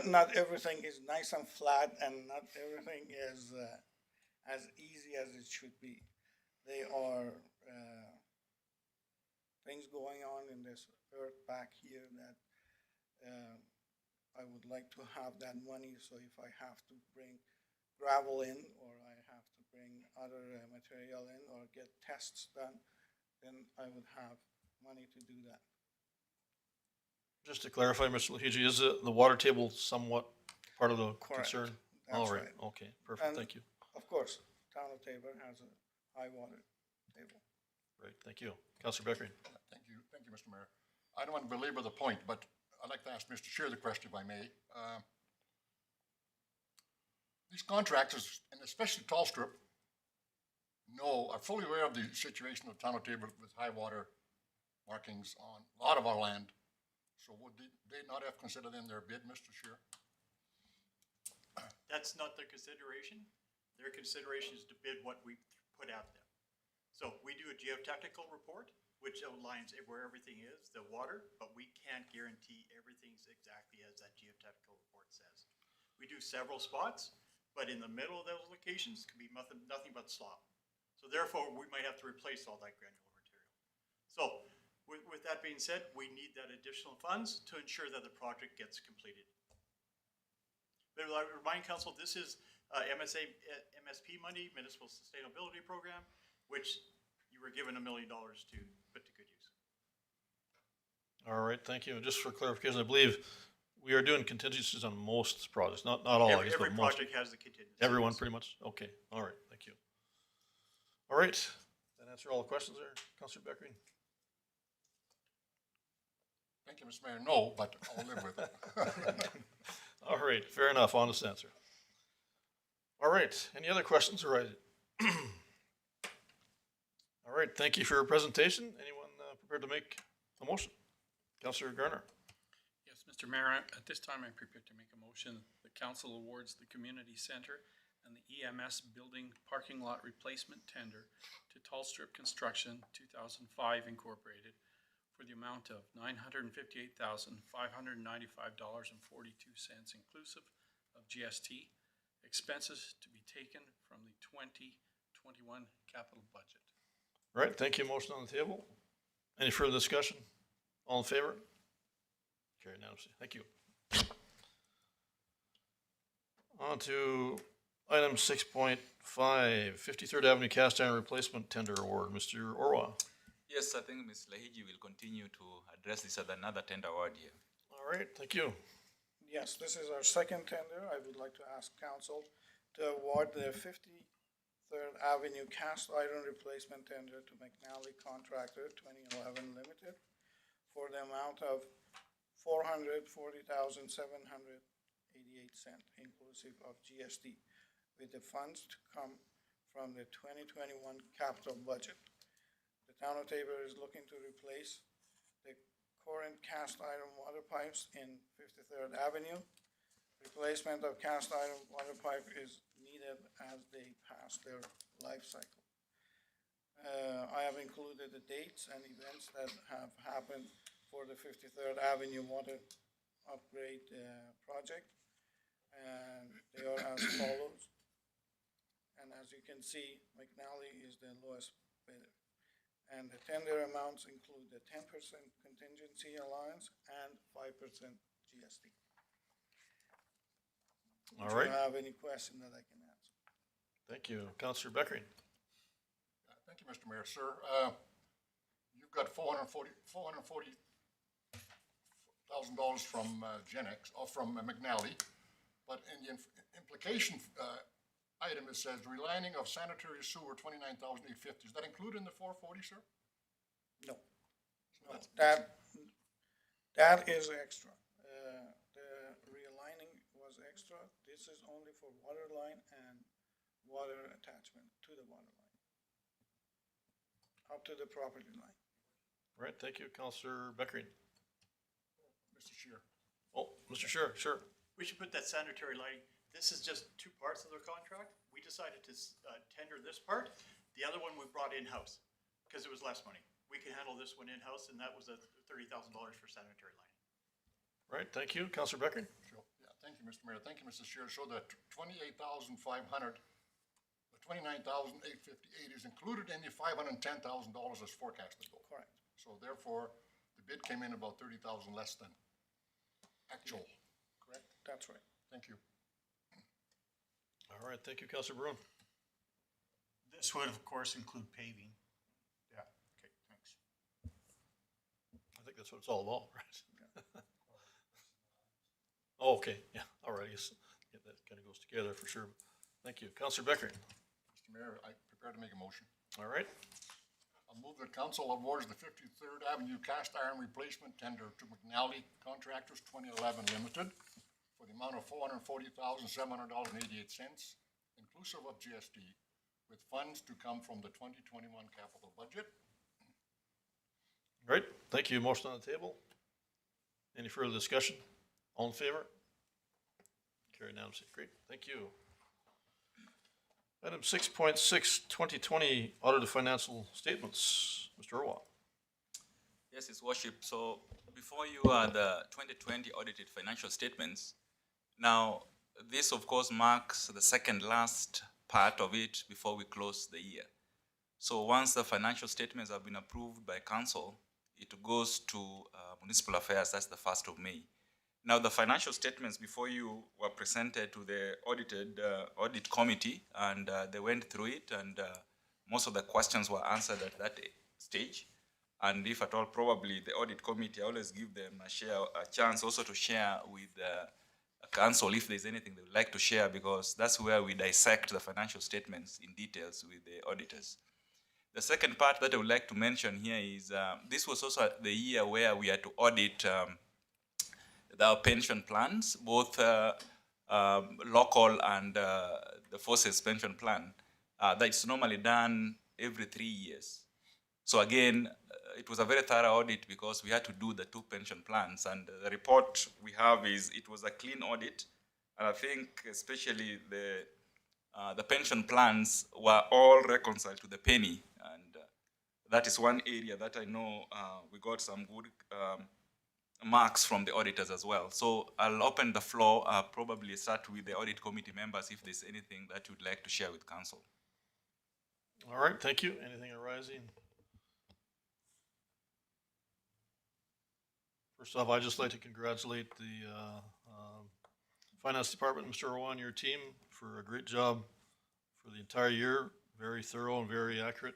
not everything is nice and flat, and not everything is as easy as it should be. There are things going on in this earth back here that I would like to have that money, so if I have to bring gravel in, or I have to bring other material in, or get tests done, then I would have money to do that. Just to clarify, Mr. Lahiji, is the water table somewhat part of the Correct. concern? That's All right, right. okay, perfect, And thank you. Of course, town of Tabor has a high water table. Great, thank you. Councillor Beckering. Thank you, Mr. Mayor. I don't want to belabor the point, but I'd like to ask Mr. Chair the question, if I may. These contractors, and especially Tallstrip, are fully aware of the situation of town of Tabor with high water markings on a lot of our land. So would they not have considered in their bid, Mr. Chair? That's not their consideration. Their consideration is to bid what we put out there. So we do a geotechnical report, which outlines where everything is, the water, but we can't guarantee everything's exactly as that geotechnical report says. We do several spots, but in the middle of those locations could be nothing but slop. So therefore, we might have to replace all that granular material. So with that being said, we need that additional funds to ensure that the project gets completed. But I remind council, this is MSP money, Municipal Sustainability Program, which you were given $1 million to put to good use. All right, thank you. Just for clarification, I believe we are doing contingencies on most projects, not all, I guess, Every but most. project has the contingency. Everyone, pretty much? Okay, all right, thank you. All right, that answer all the questions there, Councillor Beckering? Thank you, Mr. Mayor. No, but I'll live with it. All right, fair enough, honest answer. All right, any other questions arising? All right, thank you for your presentation. Anyone prepared to make a motion? Councillor Garner. Yes, Mr. Mayor, at this time I'm prepared to make a motion. The council awards the community center and the EMS building parking lot replacement tender to Tallstrip Construction 2005 Incorporated for the amount of $958,595.42 inclusive of GST, expenses to be taken from the 2021 capital budget. All right, thank you. Motion on the table. Any further discussion? All in favor? Carried unanimously. Thank you. On to item 6.5, 53rd Avenue Cast Iron Replacement Tender Award. Mr. Orwa. Yes, I think Ms. Lahiji will continue to address this as another tender award here. All right, thank you. Yes, this is our second tender. I would like to ask council to award the 53rd Avenue Cast Iron Replacement Tender to McNally Contractor 2011 Limited for the amount of $440,788 inclusive of GST, with the funds to come from the 2021 capital budget. The town of Tabor is looking to replace the current cast iron water pipes in 53rd Avenue. Replacement of cast iron water pipe is needed as they pass past their life cycle. I have included the dates and events that have happened for the 53rd Avenue water upgrade project, and they are as follows. And as you can see, McNally is the lowest bidder. And the tender amounts include the 10% contingency allowance and 5% GST. All Do right, you have any question that I can answer? thank you. Counselor Beckering. Thank you, Mr. Mayor. Sir, you've got $440,000 from Genex, or from McNally, but in the implication item, it says relining of sanitary sewer, 29,850. Is that included in the 440, sir? No. So No, that's- that is extra. The realigning was extra. This is only for water line and water attachment to the water line. Up to the property line. All right, thank you. Counselor Beckering. Mr. Shear. Oh, Mr. Sure, sure. We should put that sanitary lighting, this is just two parts of their contract. We decided to tender this part. The other one we brought in-house because it was less money. We can handle this one in-house, and that was a $30,000 for sanitary lighting. All right, thank you. Counselor Beckering. Sure. Yeah, thank you, Mr. Mayor. Thank you, Mr. Shear. So the 28,500, the 29,858 is included in the $510,000 as forecasted, though. Correct. So therefore, the bid came in about 30,000 less than actual, correct? That's right. Thank you. All right, thank you. Counselor Barone. This would, of course, include paving. Yeah, okay, thanks. I think that's what it's all about, right? Oh, okay, yeah, all right, yes. Yeah, that kind of goes together for sure. Thank you. Counselor Beckering. Mr. Mayor, I prepare to make a motion. All right, I'll move that council awards the 53rd Avenue cast iron replacement tender to McNally Contractors 2011 Limited for the amount of $440,700.88, inclusive of GST, with funds to come from the 2021 capital budget. great, thank you. Motion on the table. Any further discussion? All in favor? Carried unanimously. Great, thank you. Item 6.6, 2020 audited financial statements. Mr. Irwa. Yes, His Worship. So before you are the 2020 audited financial statements. Now, this of course marks the second last part of it before we close the year. So once the financial statements have been approved by council, it goes to municipal affairs. That's the 1st of May. Now, the financial statements before you were presented to the audit committee, and they went through it, and most of the questions were answered at that stage. And if at all, probably the audit committee, I always give them a chance also to share with council if there's anything they would like to share, because that's where we dissect the financial statements in details with the auditors. The second part that I would like to mention here is this was also the year where we had to audit our pension plans, both local and the forces pension plan. That's normally done every 3 years. So again, it was a very thorough audit because we had to do the 2 pension plans, and the report we have is it was a clean audit, and I think especially the pension plans were all reconciled to the penny, and that is one area that I know we got some good marks from the auditors as well. So I'll open the floor, probably start with the audit committee members if there's anything that you'd like to share with council. All right, thank you. Anything arising? First off, I'd just like to congratulate the finance department, Mr. Irwa, and your team for a great job for the entire year. Very thorough and very accurate.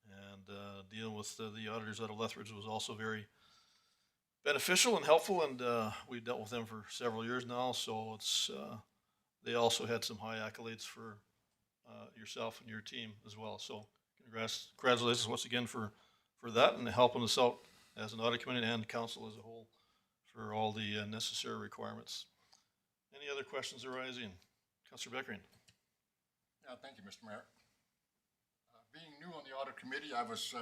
And dealing with the auditors out of Lethbridge was also very beneficial and helpful, and we've dealt with them for several years now, so it's they also had some high accolades for yourself and your team as well. So congratulations once again for that and helping us out as an audit committee and council as a whole for all the necessary requirements. Any other questions arising? Councilor Beckering. Yeah, thank you, Mr. Mayor. Being new on the audit committee, I was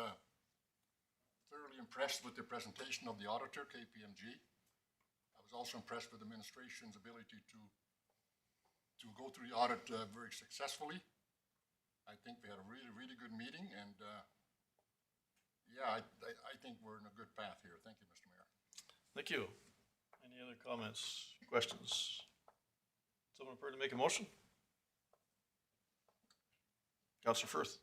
thoroughly impressed with the presentation of the auditor, KPMG. I was also impressed with the administration's ability to go through the audit very successfully. I think we had a really, really good meeting, and, yeah, I think we're in a good path here. Thank you, Mr. Mayor. Thank you. Any other comments, questions? Someone prepared to make a motion? Councillor Firth.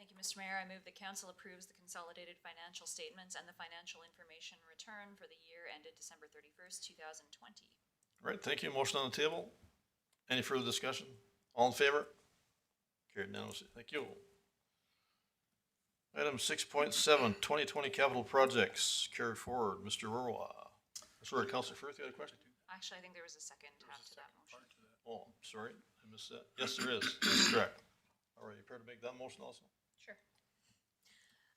Thank you, Mr. Mayor. I move that council approves the consolidated financial statements and the financial information return for the year ended December 31st, 2020. All right, thank you. Motion on the table. Any further discussion? All in favor? Carried unanimously. Thank you. Item 6.7, 2020 capital projects carried forward. Mr. Roy. Sorry, Councillor Firth, you had a question? Actually, I think there was a second half to that motion. Oh, sorry, I missed that. Yes, there is. That's correct. All right, you prepared to make that motion also? Sure.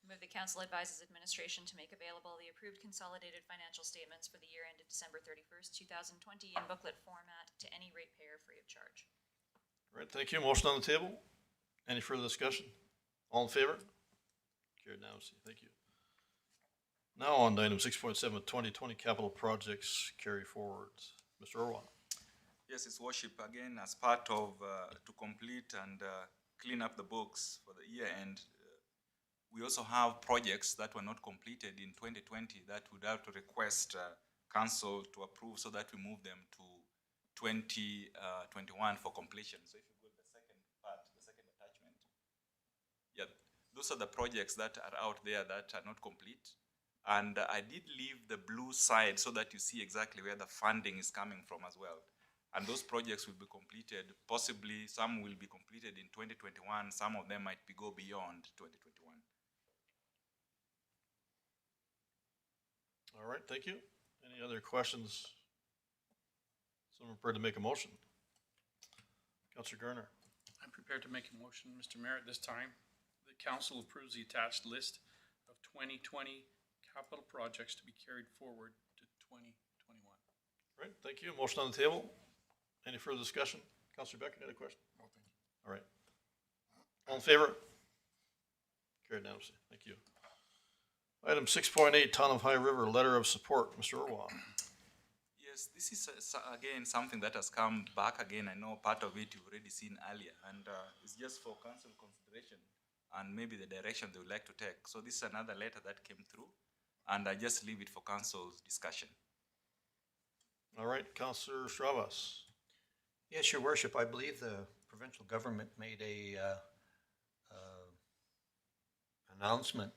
Move the council advises administration to make available the approved consolidated financial statements for the year ended December 31st, 2020 in booklet format to any ratepayer free of charge. All right, thank you. Motion on the table. Any further discussion? All in favor? Carried unanimously. Thank you. Now on to item 6.7, 2020 capital projects carry forward. Mr. Orwa. Yes, it's worship again as part of to complete and clean up the books for the year end. We also have projects that were not completed in 2020 that would have to request council to approve so that we move them to 2021 for completion. So if you go to the second part, the second attachment, yeah, those are the projects that are out there that are not complete. And I did leave the blue side so that you see exactly where the funding is coming from as well. And those projects will be completed, possibly some will be completed in 2021, some of them might go beyond 2021. All right, thank you. Any other questions? Someone prepared to make a motion? Councillor Garner. I'm prepared to make a motion, Mr. Mayor, at this time. The council approves the attached list of 2020 capital projects to be carried forward to 2021. All right, thank you. Motion on the table. Any further discussion? Councillor Becker, any other question? No, thank you. All right. All in favor? Carried unanimously. Thank you. Item 6.8, Town of High River, letter of support. Mr. Orwa. Yes, this is again something that has come back again. I know part of it you've already seen earlier, and it's just for council consideration and maybe the direction they would like to take. So this is another letter that came through, and I just leave it for council's discussion. All right, Councillor Stravas. Yes, Your Worship, I believe the provincial government made a announcement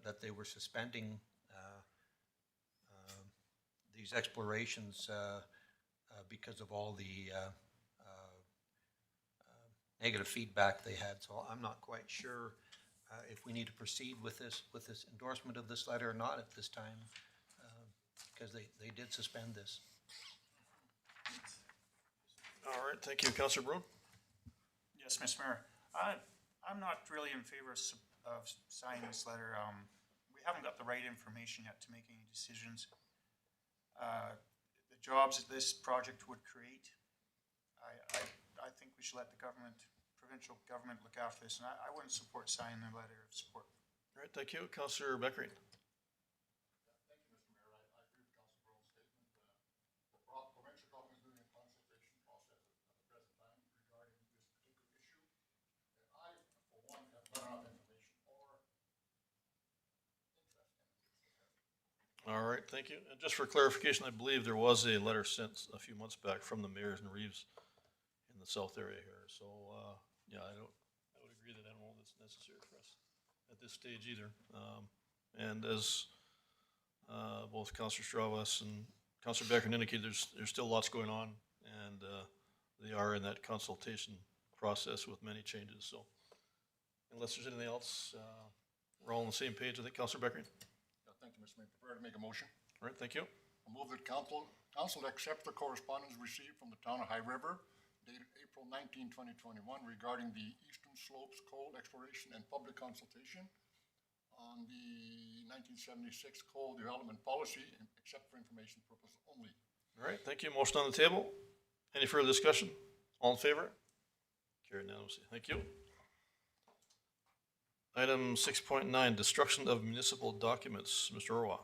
that they were suspending these explorations because of all the negative feedback they had. So I'm not quite sure if we need to proceed with this endorsement of this letter or not at this time, because they did suspend this. All right, thank you. Councillor Brown. Yes, Mr. Mayor. I'm not really in favor of signing this letter. We haven't got the right information yet to make any decisions. The jobs that this project would create, I think we should let the provincial government look after this, and I wouldn't support signing the letter of support. All right, thank you. Councillor Beckering. Thank you, Mr. Mayor. I agree with Councilor Brown's statement. The provincial government is doing a consultation process at the present time regarding this particular issue. And I, for one, have not enough information or interest in it. All right, thank you. And just for clarification, I believe there was a letter sent a few months back from the mayors and Reeves in the south area here. So, yeah, I would agree that I don't know that's necessary for us at this stage either. And as both Councillor Stravas and Councillor Becker indicated, there's still lots going on, and they are in that consultation process with many changes. So, unless there's anything else, we're all on the same page. I think Councillor Beckering. Yeah, thank you, Mr. Mayor. Prepared to make a motion. All right, thank you. I move that council accept the correspondence received from the town of High River dated April 19, 2021 regarding the Eastern Slopes Coal Exploration and Public Consultation on the 1976 Coal Development Policy, except for information purpose only. All right, thank you. Motion on the table. Any further discussion? All in favor? Carried unanimously. Thank you. Item 6.9, destruction of municipal documents. Mr. Orwa.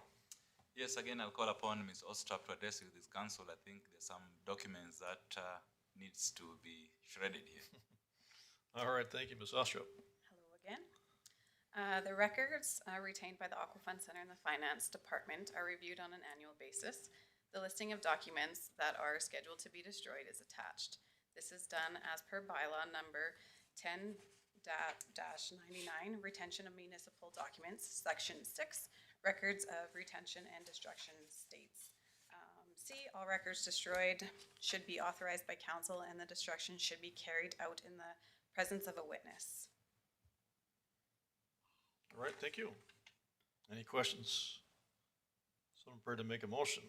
Yes, again, I'll call upon Ms. Ostrap to address with this council. I think there's some documents that needs to be shredded here. All right, thank you, Ms. Ostrop. Hello again. The records retained by the Aquafund Center and the Finance Department are reviewed on an annual basis. The listing of documents that are scheduled to be destroyed is attached. This is done as per bylaw number 10-99, retention of municipal documents, section 6, records of retention and destruction states. C, all records destroyed should be authorized by council and the destruction should be carried out in the presence of a witness. All right, thank you. Any questions? Someone prepared to make a motion?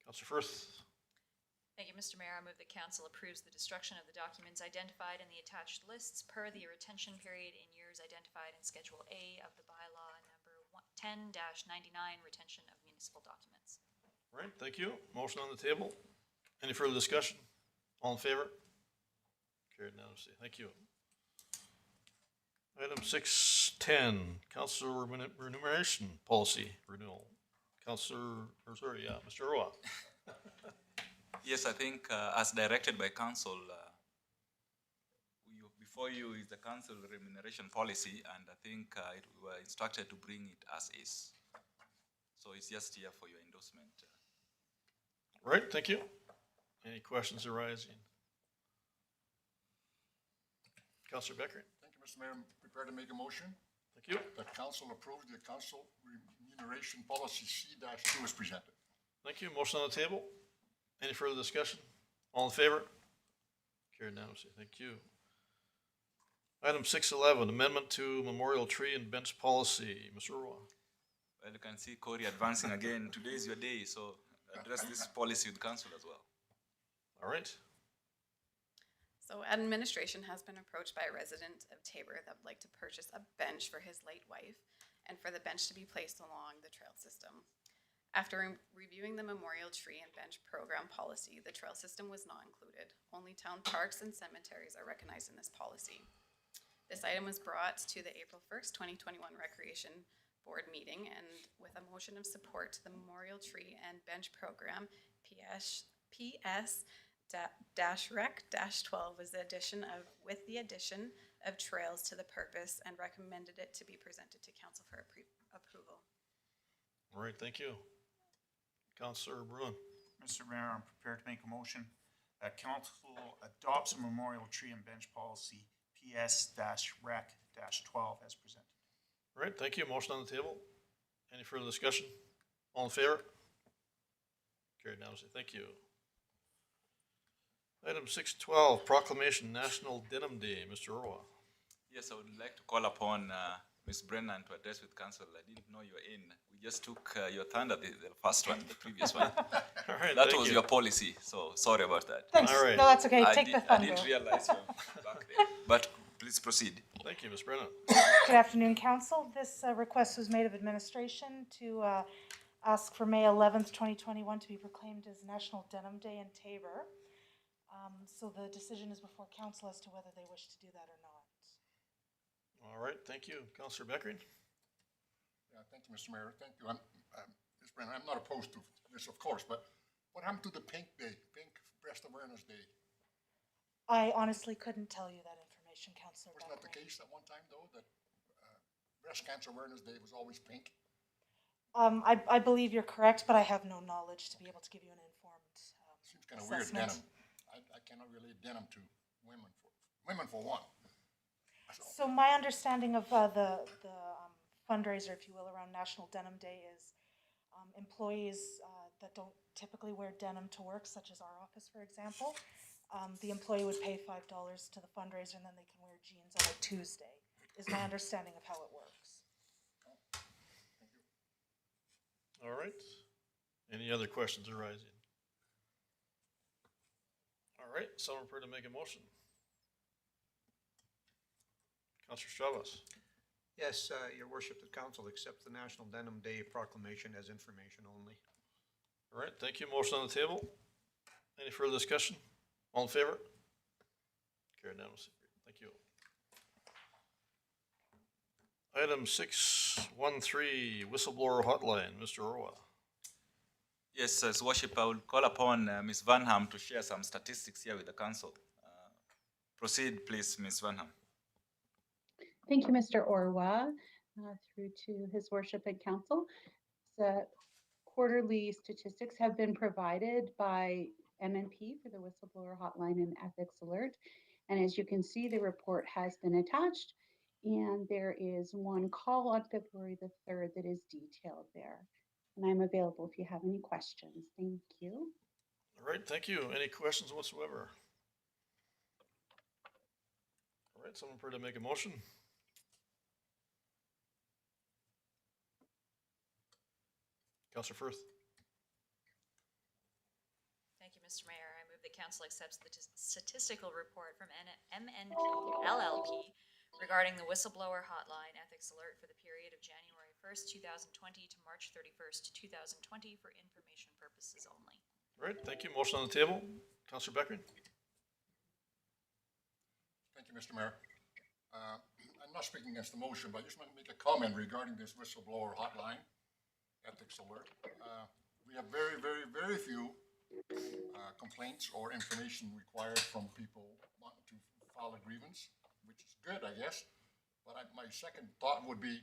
Counselor Firth. Thank you, Mr. Mayor. I move that council approves the destruction of the documents identified in the attached lists per the retention period in years identified in Schedule A of the bylaw number 10-99, retention of municipal documents. All right, thank you. Motion on the table. Any further discussion? All in favor? Carried unanimously. Thank you. Item 610, council remuneration policy renewal. Mr. Roa. Yes, I think as directed by council, before you is the council remuneration policy, and I think we were instructed to bring it as is. So it's just here for your endorsement. All right, thank you. Any questions arising? Councilor Becker. Thank you, Mr. Mayor. I'm prepared to make a motion. Thank you. That council approve the council remuneration policy C-2 is presented. Thank you. Motion on the table. Any further discussion? All in favor? Carried unanimously. Thank you. Item 611, amendment to memorial tree and bench policy. Mr. Roy. Well, you can see Corey advancing again. Today is your day, so address this policy with council as well. All right. So administration has been approached by a resident of Tabor that would like to purchase a bench for his late wife and for the bench to be placed along the trail system. After reviewing the memorial tree and bench program policy, the trail system was not included. Only town parks and cemeteries are recognized in this policy. This item was brought to the April 1st, 2021 Recreation Board meeting, and with a motion of support to the memorial tree and bench program, PS-Rec-12 was the addition of, with the addition of trails to the purpose, and recommended it to be presented to council for approval. All right, thank you. Councilor Bruin. Mr. Mayor, I'm prepared to make a motion that council adopts a memorial tree and bench policy PS-Rec-12 as presented. All right, thank you. Motion on the table. Any further discussion? All in favor? Carried unanimously. Thank you. Item 612, proclamation National Denim Day. Mr. Roa. Yes, I would like to call upon Ms. Brennan to address with council. I didn't know you were in. We just took your thunder, the first one, the previous one. All right, That thank was you. your policy, so sorry about that. Thanks. All right. No, that's okay. I Take the I thunder. didn't realize you were back there, but please proceed. Thank you, Ms. Brennan. Good afternoon, council. This request was made of administration to ask for May 11th, 2021 to be proclaimed as National Denim Day in Tabor. So the decision is before council as to whether they wish to do that or not. All right, thank you. Councilor Beckering. Yeah, thank you, Mr. Mayor. Thank you. Ms. Brennan, I'm not opposed to this, of course, but what happened to the Pink Day, Pink Breast Awareness Day? I honestly couldn't tell you that information, Councillor Wasn't that the Beckering. case at one time, though, that Breast Cancer Awareness Day was always pink? I believe you're correct, but I have no knowledge to be able to give you an informed Seems kind of weird, assessment. denim. I cannot relate denim to women for one. So my understanding of the fundraiser, if you will, around National Denim Day is employees that don't typically wear denim to work, such as our office, for example, the employee would pay $5 to the fundraiser and then they can wear jeans on a Tuesday, is my understanding of how it works. All right. Any other questions arising? All right, someone prepared to make a motion. Councilor Chavez. Yes, your worship, the council accepts the National Denim Day proclamation as information only. All right, thank you. Motion on the table. Any further discussion? All in favor? Carried unanimously. Thank you. Item 613, whistleblower hotline. Mr. Orwa. Yes, as worship, I will call upon Ms. Vanham to share some statistics here with the council. Proceed, please, Ms. Vanham. Thank you, Mr. Orwa, through to His Worship and Council. The quarterly statistics have been provided by MNP for the Whistleblower Hotline and Ethics Alert. And as you can see, the report has been attached, and there is one call on February the 3rd that is detailed there. And I'm available if you have any questions. Thank you. All right, thank you. Any questions whatsoever? All right, someone prepared to make a motion? Counselor Firth. Thank you, Mr. Mayor. I move that council accepts the statistical report from MNP LLP regarding the whistleblower hotline ethics alert for the period of January 1st, 2020 to March 31st, 2020 for information purposes only. All right, thank you. Motion on the table. Counselor Beckman. Thank you, Mr. Mayor. I'm not speaking against the motion, but I just want to make a comment regarding this whistleblower hotline ethics alert. We have very, very, very few complaints or information required from people wanting to file a grievance, which is good, I guess. But my second thought would be,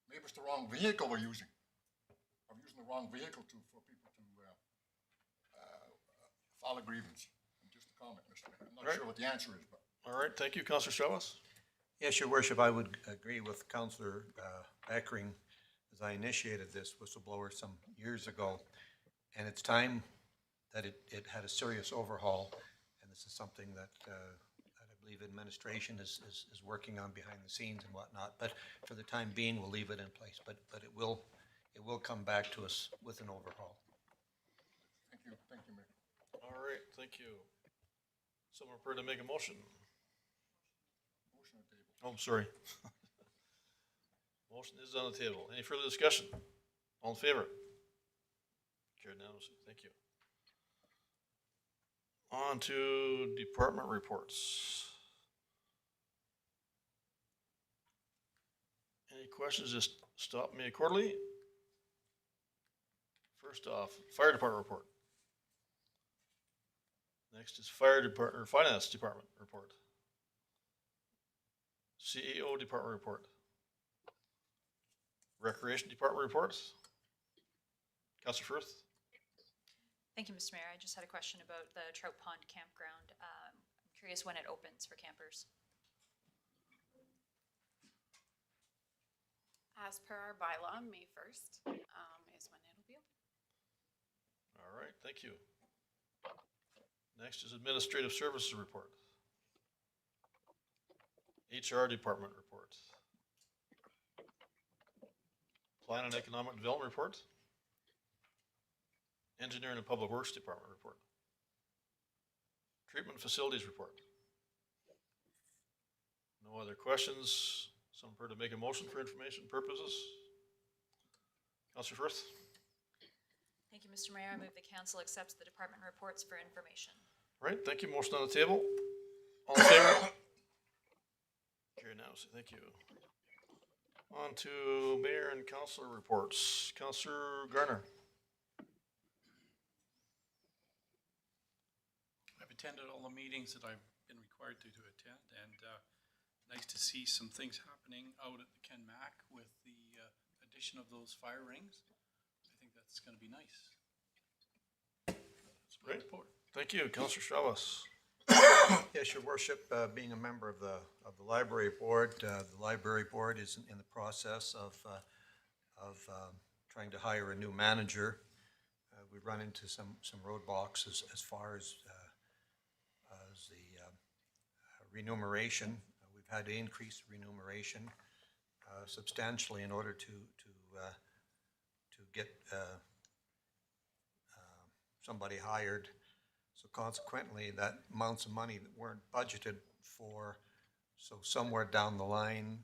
maybe it's the wrong vehicle we're using. I'm using the wrong vehicle for people to file a grievance. Just a comment, Mr. Mayor. I'm not sure what the answer is, but. All right, thank you. Counselor Chavez. Yes, Your Worship, I would agree with Councillor Beckering as I initiated this whistleblower some years ago. And it's time that it had a serious overhaul. And this is something that I believe administration is working on behind the scenes and whatnot. But for the time being, we'll leave it in place. But it will come back to us with an overhaul. Thank you, Mayor. All right, thank you. Someone prepared to make a motion? Motion on the table. Oh, I'm sorry. Motion is on the table. Any further discussion? All in favor? Carried unanimously. Thank you. On to department reports. Any questions, just stop me accordingly. First off, fire department report. Next is fire department or finance department report. CEO department report. Recreation department reports. Councilor Firth. Thank you, Mr. Mayor. I just had a question about the Trout Pond Campground. I'm curious when it opens for campers. As per our bylaw, May 1st is when it'll be open. All right, thank you. Next is administrative services report. HR department report. Plan and economic development report. Engineering and public works department report. Treatment facilities report. No other questions. Someone prepared to make a motion for information purposes? Councilor Firth. Thank you, Mr. Mayor. I move the council accepts the department reports for information. All right, thank you. Motion on the table. All in favor? Carried unanimously. Thank you. On to mayor and councilor reports. Councilor Garner. I've attended all the meetings that I've been required to attend, and nice to see some things happening out at the Ken Mac with the addition of those fire rings. I think that's going to be nice. That's my Great. report. Thank you, Councilor Chavez. Yes, Your Worship, being a member of the library board is in the process of trying to hire a new manager. We've run into some roadblocks as far as the remuneration. We've had to increase remuneration substantially in order to get somebody hired. So consequently, that amounts of money that weren't budgeted for. So somewhere down the line,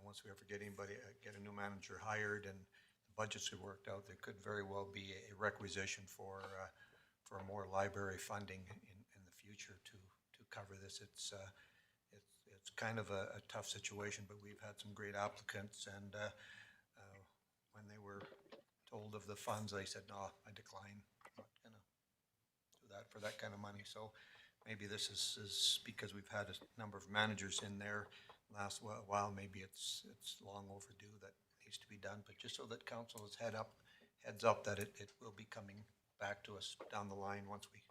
once we ever get a new manager hired and the budgets are worked out, there could very well be a requisition for more library funding in the future to cover this. It's kind of a tough situation, but we've had some great applicants, and when they were told of the funds, they said, no, I decline. I'm not gonna do that for that kind of money. So maybe this is because we've had a number of managers in there last while, maybe it's long overdue that needs to be done, but just so that council is heads up that it will be coming back to us down the line once we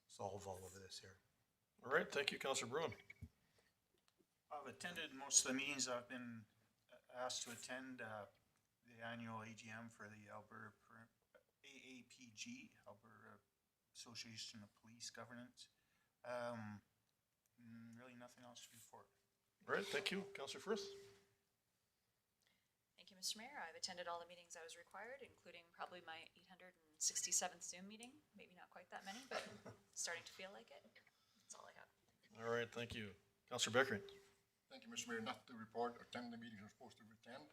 solve all of this here. All right, thank you, Councillor Bruin. I've attended most of the meetings. I've been asked to attend the annual AGM for the Alberta AAPG, Alberta Association of Police Governance. Really nothing else to report. All right, thank you, Councillor Firth. Thank you, Mr. Mayor. I've attended all the meetings I was required, including probably my 867th Zoom meeting. Maybe not quite that many, but starting to feel like it. That's all I have. All right, thank you. Councillor Beckering. Thank you, Mr. Mayor. Nothing to report. Attend the meetings I'm supposed to attend.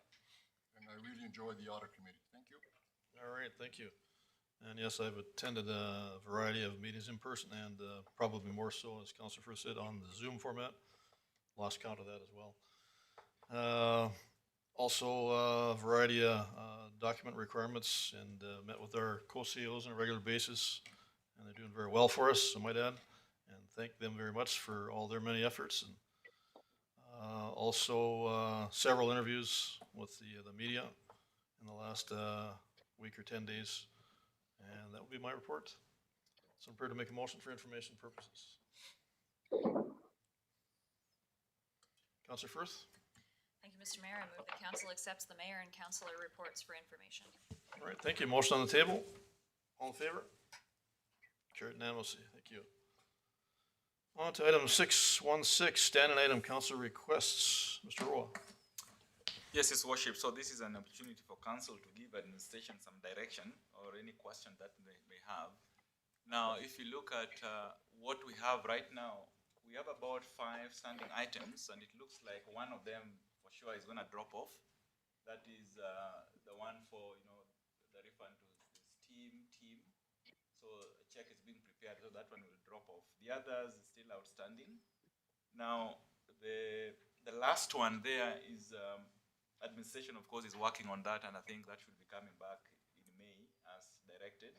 And I really enjoyed the audit committee. Thank you. All right, thank you. And yes, I've attended a variety of meetings in person and probably more so, as Councillor Firth said, on the Zoom format. Lost count of that as well. Also, a variety of document requirements, and met with our co-CEOs on a regular basis, and they're doing very well for us, I might add, and thank them very much for all their many efforts. And also several interviews with the media in the last week or 10 days, and that will be my report. So I'm prepared to make a motion for information purposes. Councillor Firth? Thank you, Mr. Mayor. I move the council accepts the mayor and councillor reports for information. All right, thank you. Motion on the table. All in favor? Carried unanimously. Thank you. On to item 616, standing item, council requests. Mr. Roa. Yes, His Worship. So this is an opportunity for council to give administration some direction or any question that they may have. Now, if you look at what we have right now, we have about 5 standing items, and it looks like one of them for sure is going to drop off. That is the one for, the refund to the team. So a check is being prepared, so that one will drop off. The others is still outstanding. Now, the last one there is administration, of course, is working on that, and I think that should be coming back in May as directed.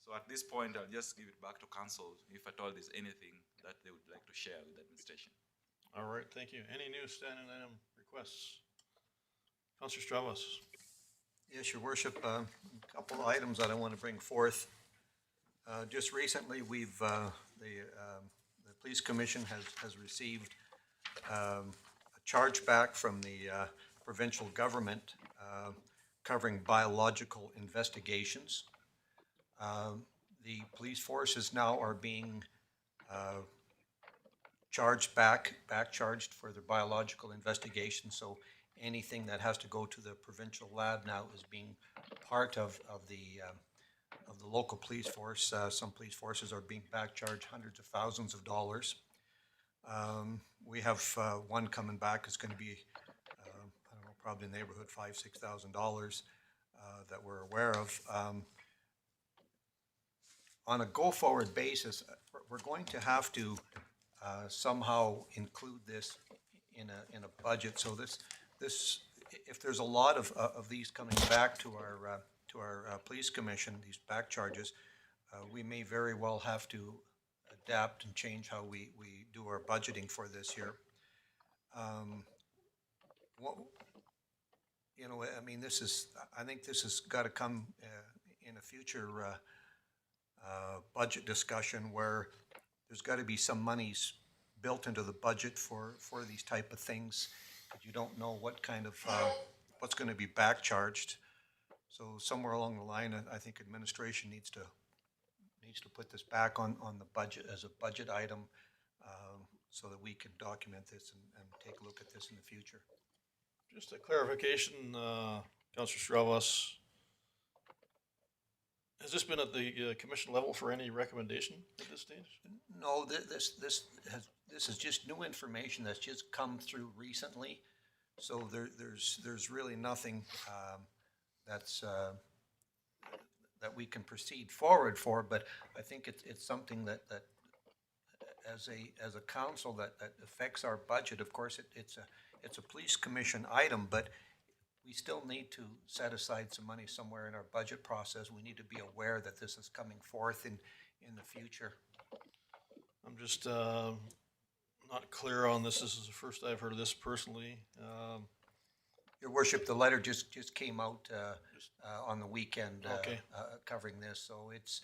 So at this point, I'll just give it back to council if at all there's anything that they would like to share with the administration. All right, thank you. Any new standing item requests? Councillor Stravas. Yes, Your Worship, a couple of items that I want to bring forth. Just recently, we've the Police Commission has received a chargeback from the provincial government covering biological investigations. The police forces now are being back charged for their biological investigation. So anything that has to go to the provincial lab now is being part of the local police force. Some police forces are being back charged hundreds of thousands of dollars. We have one coming back is going to be, I don't know, probably in the neighborhood $5,000-6,000 that we're aware of. On a go-forward basis, we're going to have to somehow include this in a budget. So this if there's a lot of these coming back to our police commission, these back charges, we may very well have to adapt and change how we do our budgeting for this year. I think this has got to come in a future budget discussion where there's got to be some monies built into the budget for these type of things. But you don't know what kind of what's going to be back charged. So somewhere along the line, I think administration needs to put this back on the budget as a budget item, so that we can document this and take a look at this in the future. Just a clarification, Councillor Stravas. Has this been at the commission level for any recommendation at this stage? No, this is just new information that's just come through recently. So there's really nothing that we can proceed forward for. But I think it's something that as a council that affects our budget. Of course, it's a police commission item, but we still need to set aside some money somewhere in our budget process. We need to be aware that this is coming forth in the future. I'm just, not clear on this. This is the first I've heard of this personally. Your worship, the letter just came out, on the weekend, Okay. covering this, so it's,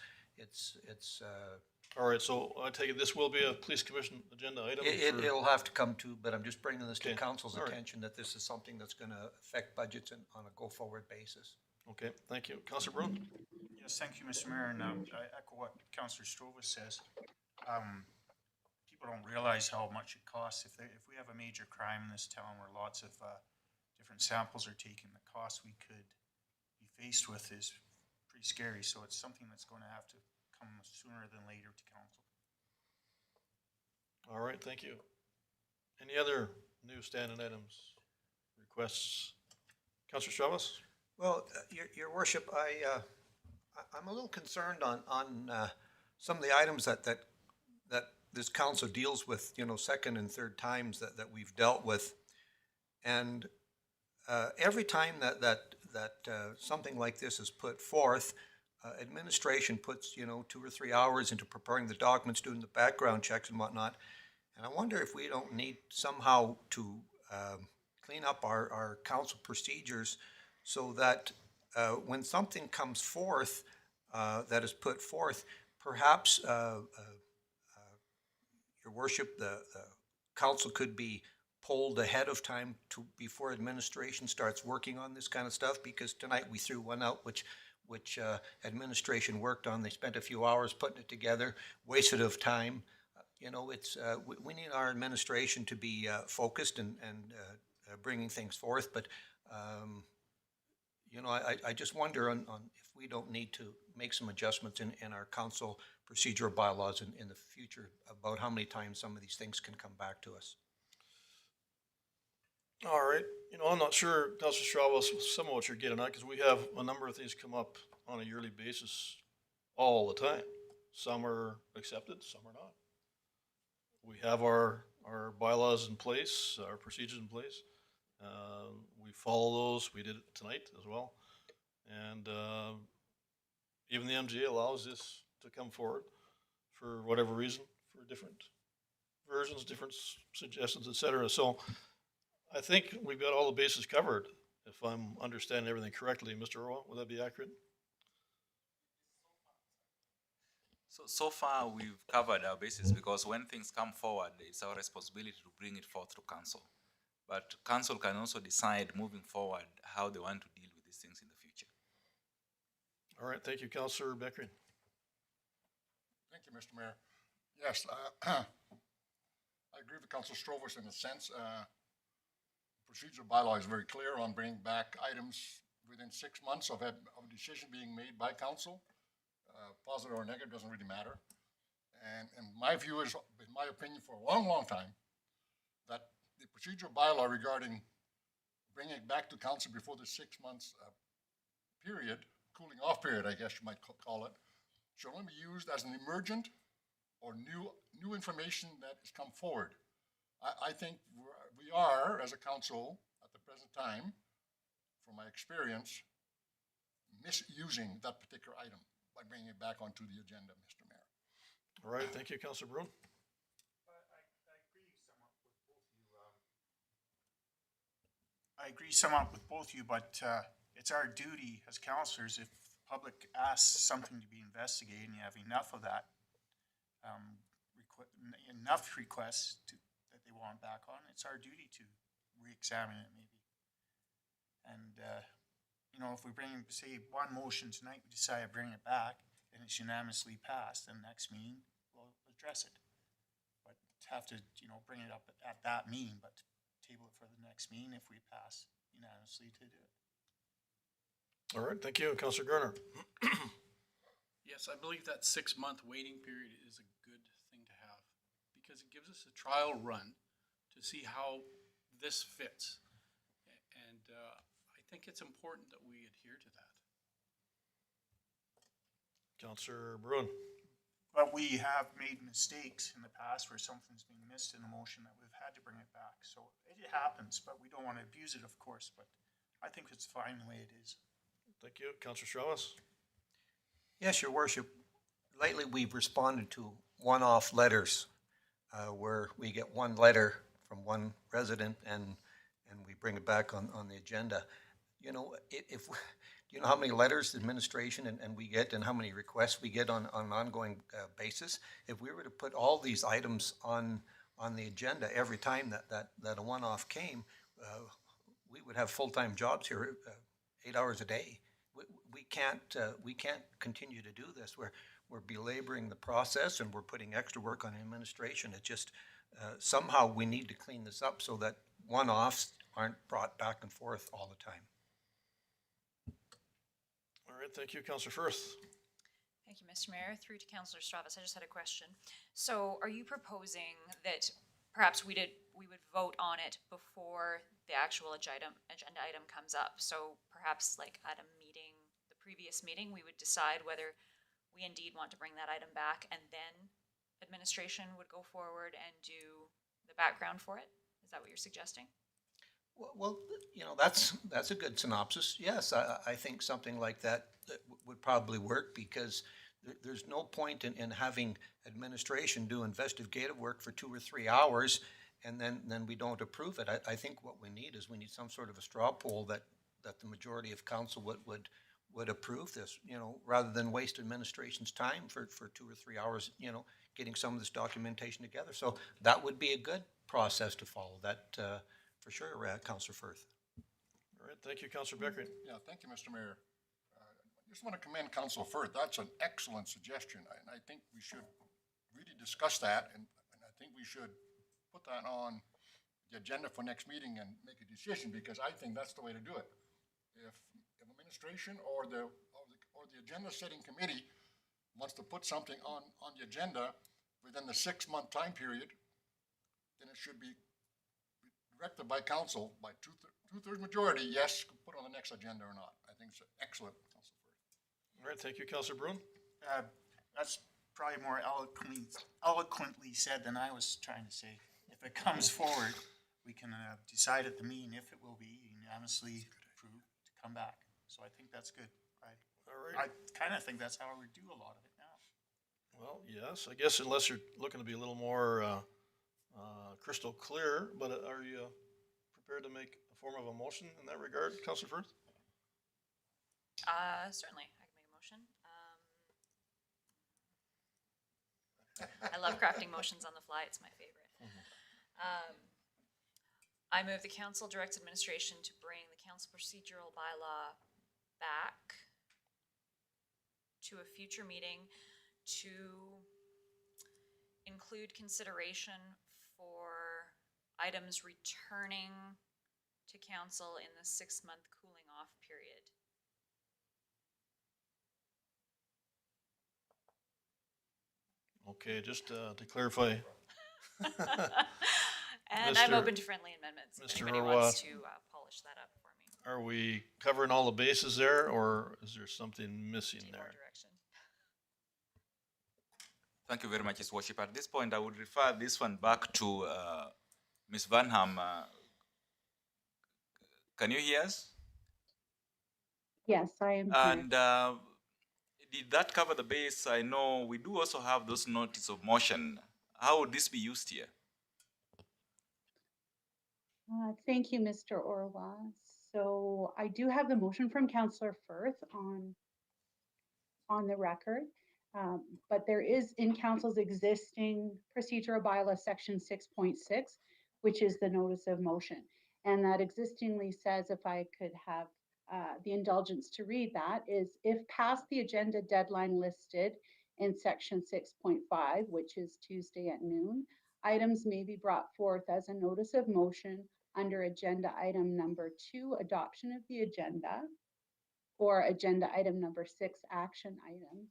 All right, so I take it this will be a police commission agenda item? for- it'll have to come to, but I'm just bringing this to Okay, council's all right. attention that this is something that's gonna affect budgets on a go-forward basis. Okay, thank you. Counselor Brown? Yes, thank you, Mr. Mayor, and I echo what Councillor Strovis says. People don't realize how much it costs. If we have a major crime in this town where lots of different samples are taken, the cost we could be faced with is pretty scary. So it's something that's going to have to come sooner than later to council. All right, thank you. Any other new standing items, requests? Counselor Chavez? Well, your worship, I'm a little concerned on some of the items that this council deals with, second and third times that we've dealt with. And every time that something like this is put forth, administration puts, 2 or 3 hours into preparing the documents, doing the background checks and whatnot. And I wonder if we don't need somehow to clean up our council procedures so that when something comes forth, that is put forth, perhaps, your worship, the council could be polled ahead of time before administration starts working on this kind of stuff, because tonight we threw one out which administration worked on. They spent a few hours putting it together, wasted of time. We need our administration to be focused and bringing things forth, but I just wonder on if we don't need to make some adjustments in our council procedural bylaws in the future about how many times some of these things can come back to us. All right, I'm not sure, Counselor Chavez, some of what you're getting at, because we have a number of things come up on a yearly basis all the time. Some are accepted, some are not. We have our bylaws in place, our procedures in place. We follow those. We did it tonight as well. And even the MGA allows this to come forward for whatever reason, for different versions, different suggestions, et cetera. So I think we've got all the bases covered, if I'm understanding everything correctly. Mr. Orwell, would that be accurate? So far, we've covered our bases because when things come forward, it's our responsibility to bring it forth to council. But council can also decide moving forward how they want to deal with these things in the future. All right, thank you, Councillor Beckering. Thank you, Mr. Mayor. Yes, I agree with Councilor Strovis in a sense. Procedural bylaw is very clear on bringing back items within 6 months of a decision being made by council. Positive or negative, doesn't really matter. And my view is, in my opinion, for a long, long time, that the procedural bylaw regarding bringing it back to council before the 6 months period, cooling off period, I guess you might call it, should only be used as an emergent or new information that has come forward. I think we are, as a council, at the present time, from my experience, misusing that particular item by bringing it back onto the agenda, Mr. Mayor. All right, thank you, Councillor Brown. I agree somewhat with both of you, but it's our duty as councillors, if the public asks something to be investigated and you have enough of that, enough requests that they want back on, it's our duty to re-examine it maybe. And, if we bring, say, one motion tonight, we decide to bring it back and it's unanimously passed, then next meeting we'll address it. But have to, bring it up at that meeting, but table it for the next meeting if we pass unanimously to do it. All right, thank you, Councillor Garner. Yes, I believe that 6-month waiting period is a good thing to have because it gives us a trial run to see how this fits. And I think it's important that we adhere to that. Councillor Bruin. But we have made mistakes in the past where something's been missed in a motion that we've had to bring it back. So it happens, but we don't want to abuse it, of course, but I think it's fine the way it is. Thank you. Councillor Chavez. Yes, your worship. Lately, we've responded to one-off letters where we get one letter from one resident and we bring it back on the agenda. You know, if, do you know how many letters the administration and we get and how many requests we get on an ongoing basis? If we were to put all these items on the agenda every time that a one-off came, we would have full-time jobs here, 8 hours a day. We can't continue to do this. We're belaboring the process and we're putting extra work on administration. It just, somehow we need to clean this up so that one-offs aren't brought back and forth all the time. All right, thank you, Councillor Firth. Thank you, Mr. Mayor. Through to Councillor Stravis, I just had a question. So are you proposing that perhaps we would vote on it before the actual agenda item comes up? So perhaps like at a meeting, the previous meeting, we would decide whether we indeed want to bring that item back, and then administration would go forward and do the background for it? Is that what you're suggesting? Well, you know, that's a good synopsis. Yes, I think something like that would probably work, because there's no point in having administration do investigative work for 2 or 3 hours and then we don't approve it. I think what we need is we need some sort of a straw poll that the majority of council would approve this, you know, rather than waste administration's time for 2 or 3 hours, you know, getting some of this documentation together. So that would be a good process to follow. That, for sure, Councillor Firth. All right, thank you, Councillor Beckering. Yeah, thank you, Mr. Mayor. I just want to commend Councillor Firth. That's an excellent suggestion, and I think we should really discuss that, and I think we should put that on the agenda for next meeting and make a decision, because I think that's the way to do it. If administration or the agenda setting committee wants to put something on the agenda within the 6-month time period, then it should be directed by council by two-thirds majority, yes, put on the next agenda or not. I think it's excellent, Councilor Firth. All right, thank you, Councillor Bruin. That's probably more eloquently said than I was trying to say. If it comes forward, we can decide at the meeting if it will be unanimously approved to come back. So I think that's good. I kind of think that's how we do a lot of it now. Well, yes, I guess unless you're looking to be a little more crystal clear, but are you prepared to make a form of a motion in that regard, Councillor Firth? Certainly, I can make a motion. I love crafting motions on the fly. It's my favorite. I move the council directs administration to bring the council procedural bylaw back to a future meeting to include consideration for items returning to council in the 6-month cooling off period. Okay, just to clarify. And I'm open to friendly amendments if anybody wants to polish that up for me. Are we covering all the bases there, or is there something missing there? Direction. Thank you very much, His Worship. At this point, I would refer this one back to Ms. Vanham. Can you hear us? Yes, I am here. And did that cover the base? I know we do also have those notice of motion. How would this be used here? Thank you, Mr. Orwa. So I do have the motion from Councillor Firth on the record, but there is in council's existing procedural bylaw section 6.6, which is the notice of motion. And that existingly says, if I could have the indulgence to read that, is if past the agenda deadline listed in section 6.5, which is Tuesday at noon, items may be brought forth as a notice of motion under agenda item number 2, adoption of the agenda, or agenda item number 6, action items,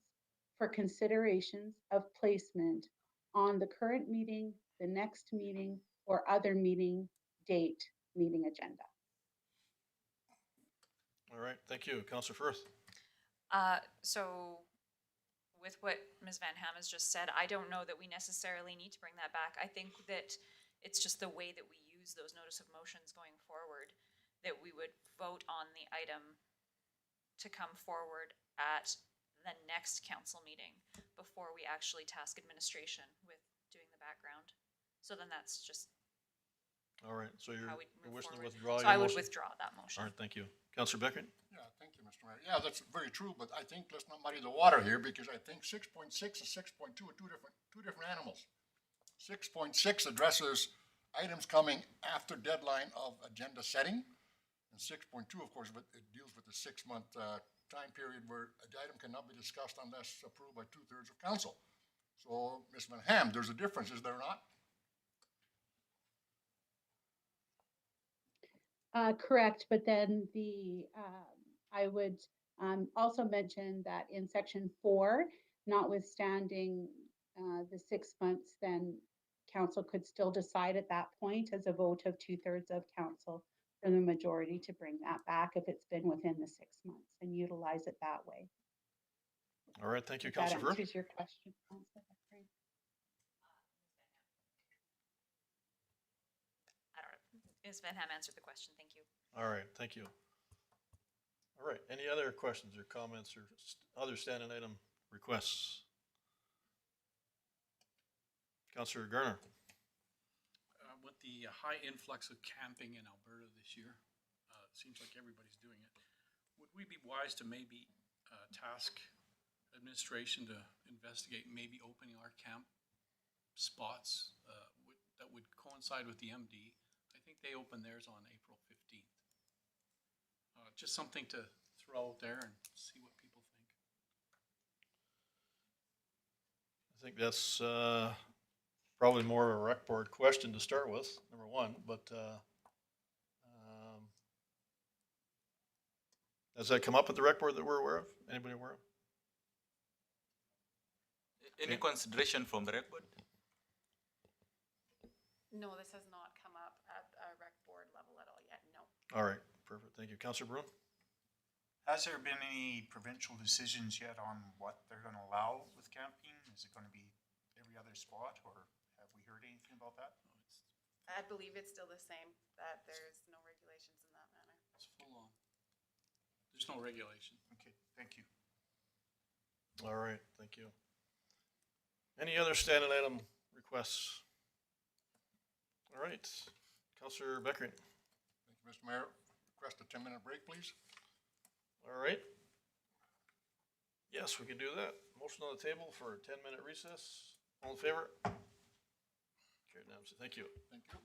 for considerations of placement on the current meeting, the next meeting, or other meeting date meeting agenda. All right, thank you, Councillor Firth. So with what Ms. Van Ham has just said, I don't know that we necessarily need to bring that back. I think that it's just the way that we use those notice of motions going forward, that we would vote on the item to come forward at the next council meeting before we actually task administration with doing the background. So then that's just All right, so you're how we you're move wishing to forward. withdraw So your I would motion? withdraw that motion. All right, thank you. Counselor Beckert? Yeah, thank you, Mr. Mayor. Yeah, that's very true, but I think let's not muddy the water here because I think 6.6 and 6.2 are two different animals. 6.6 addresses items coming after deadline of agenda setting. And 6.2, of course, it deals with the 6-month time period where an item cannot be discussed unless approved by 2/3 of council. So, Ms. Van Ham, there's a difference, is there not? Correct, but then I would also mention that in section 4, notwithstanding the 6 months, then council could still decide at that point as a vote of 2/3 of council for the majority to bring that back if it's been within the 6 months and utilize it that way. All right, thank you, If that Counselor Vert. answers your question, Councilor Beckert. I don't know. Ms. Van Ham answered the question. Thank you. All right, thank you. All right, any other questions or comments or other standing item requests? Counselor Garner? With the high influx of camping in Alberta this year, it seems like everybody's doing it. Would we be wise to maybe task administration to investigate maybe opening our camp spots that would coincide with the MD? I think they open theirs on April 15th. Just something to throw out there and see what people think. I think that's probably more of a rec board question to start with, number one, but has that come up at the rec board that we're aware of? Anybody aware of? Any consideration from the rec board? No, this has not come up at a rec board level at all yet, no. All right, perfect, thank you. Counselor Bruin? Has there been any provincial decisions yet on what they're gonna allow with camping? Is it gonna be every other spot, or have we heard anything about that? I believe it's still the same, that there's no regulations in that manner. It's full on. There's no regulation. Okay, thank you. All right, thank you. Any other standing item requests? All right, Counselor Beckert. Thank you, Mr. Mayor. Request a 10-minute break, please. All right. Yes, we can do that. Motion on the table for a 10-minute recess. All in favor? Carried unanimously. Thank you. Thank you.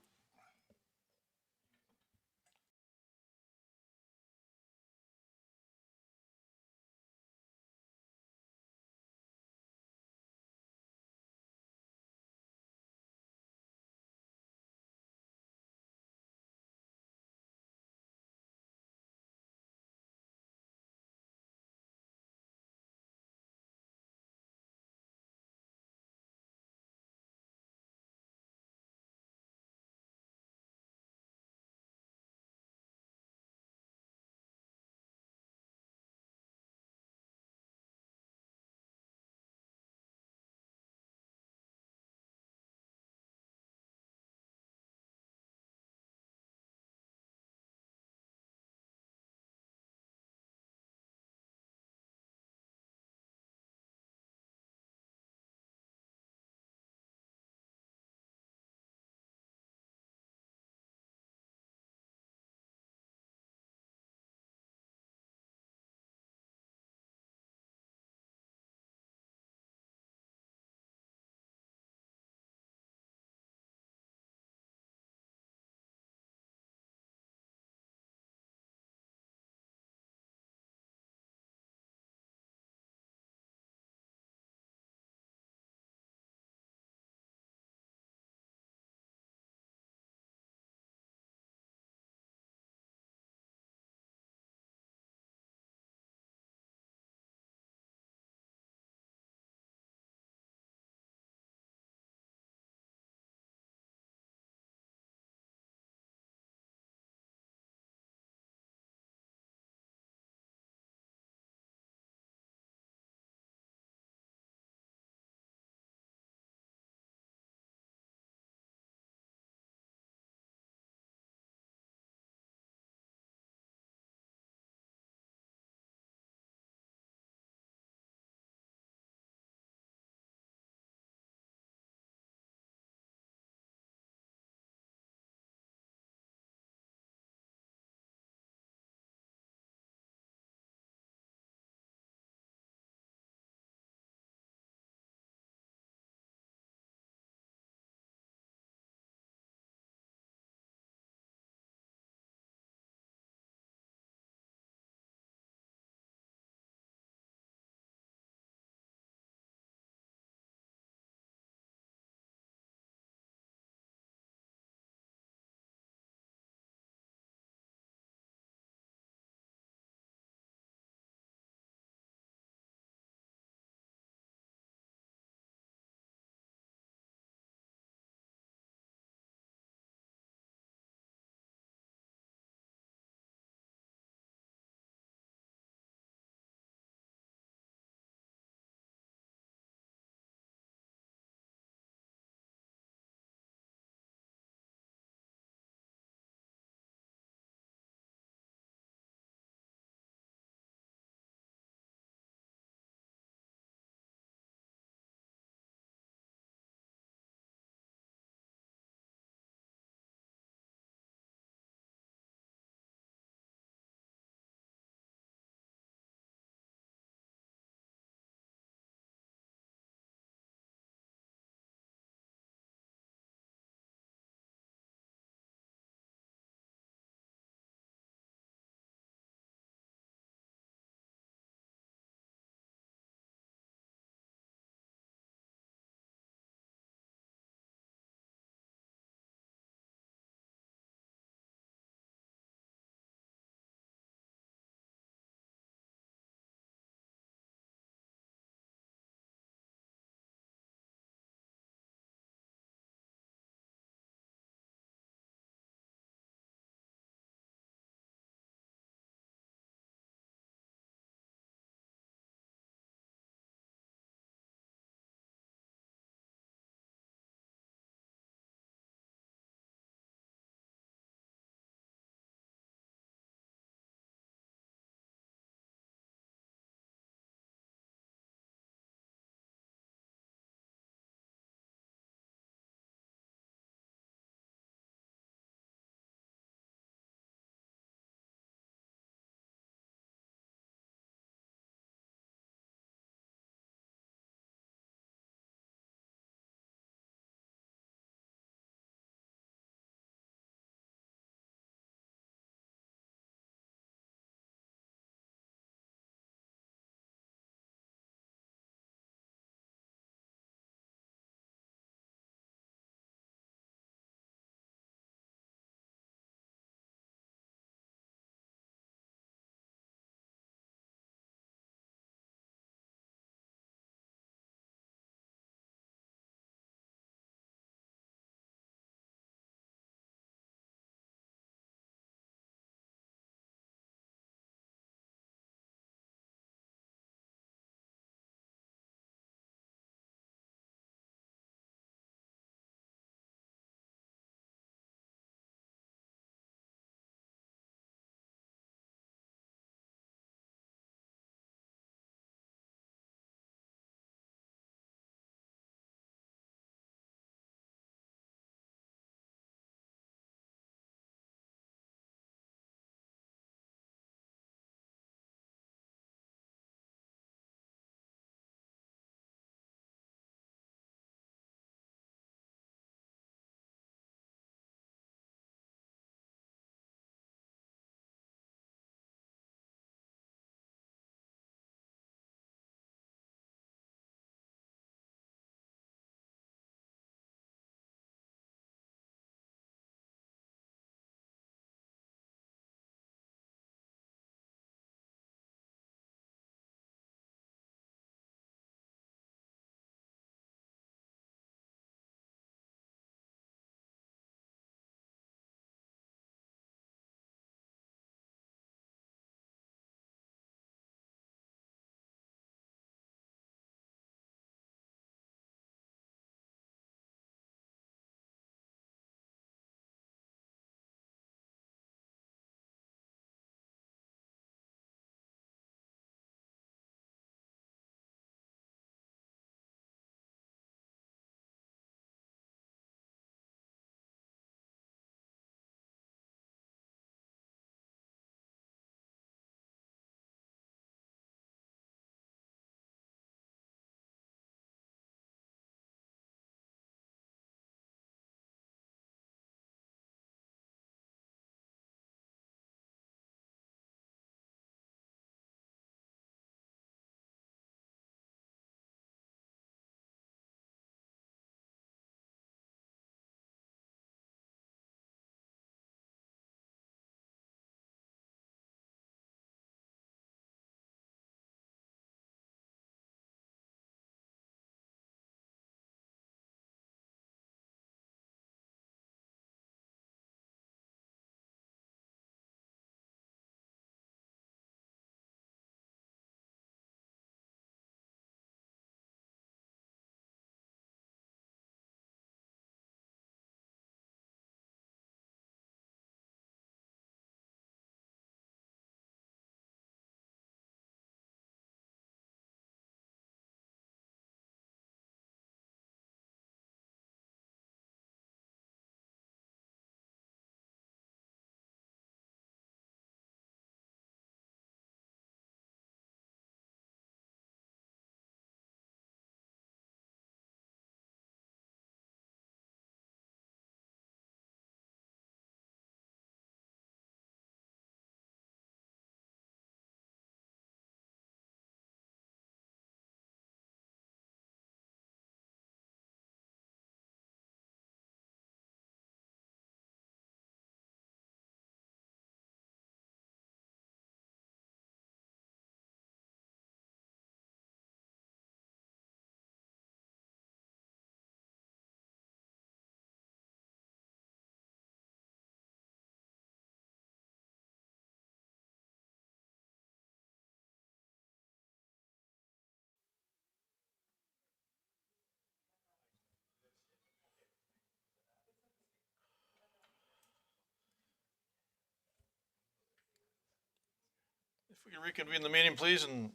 If we can reconvene the meeting, please, and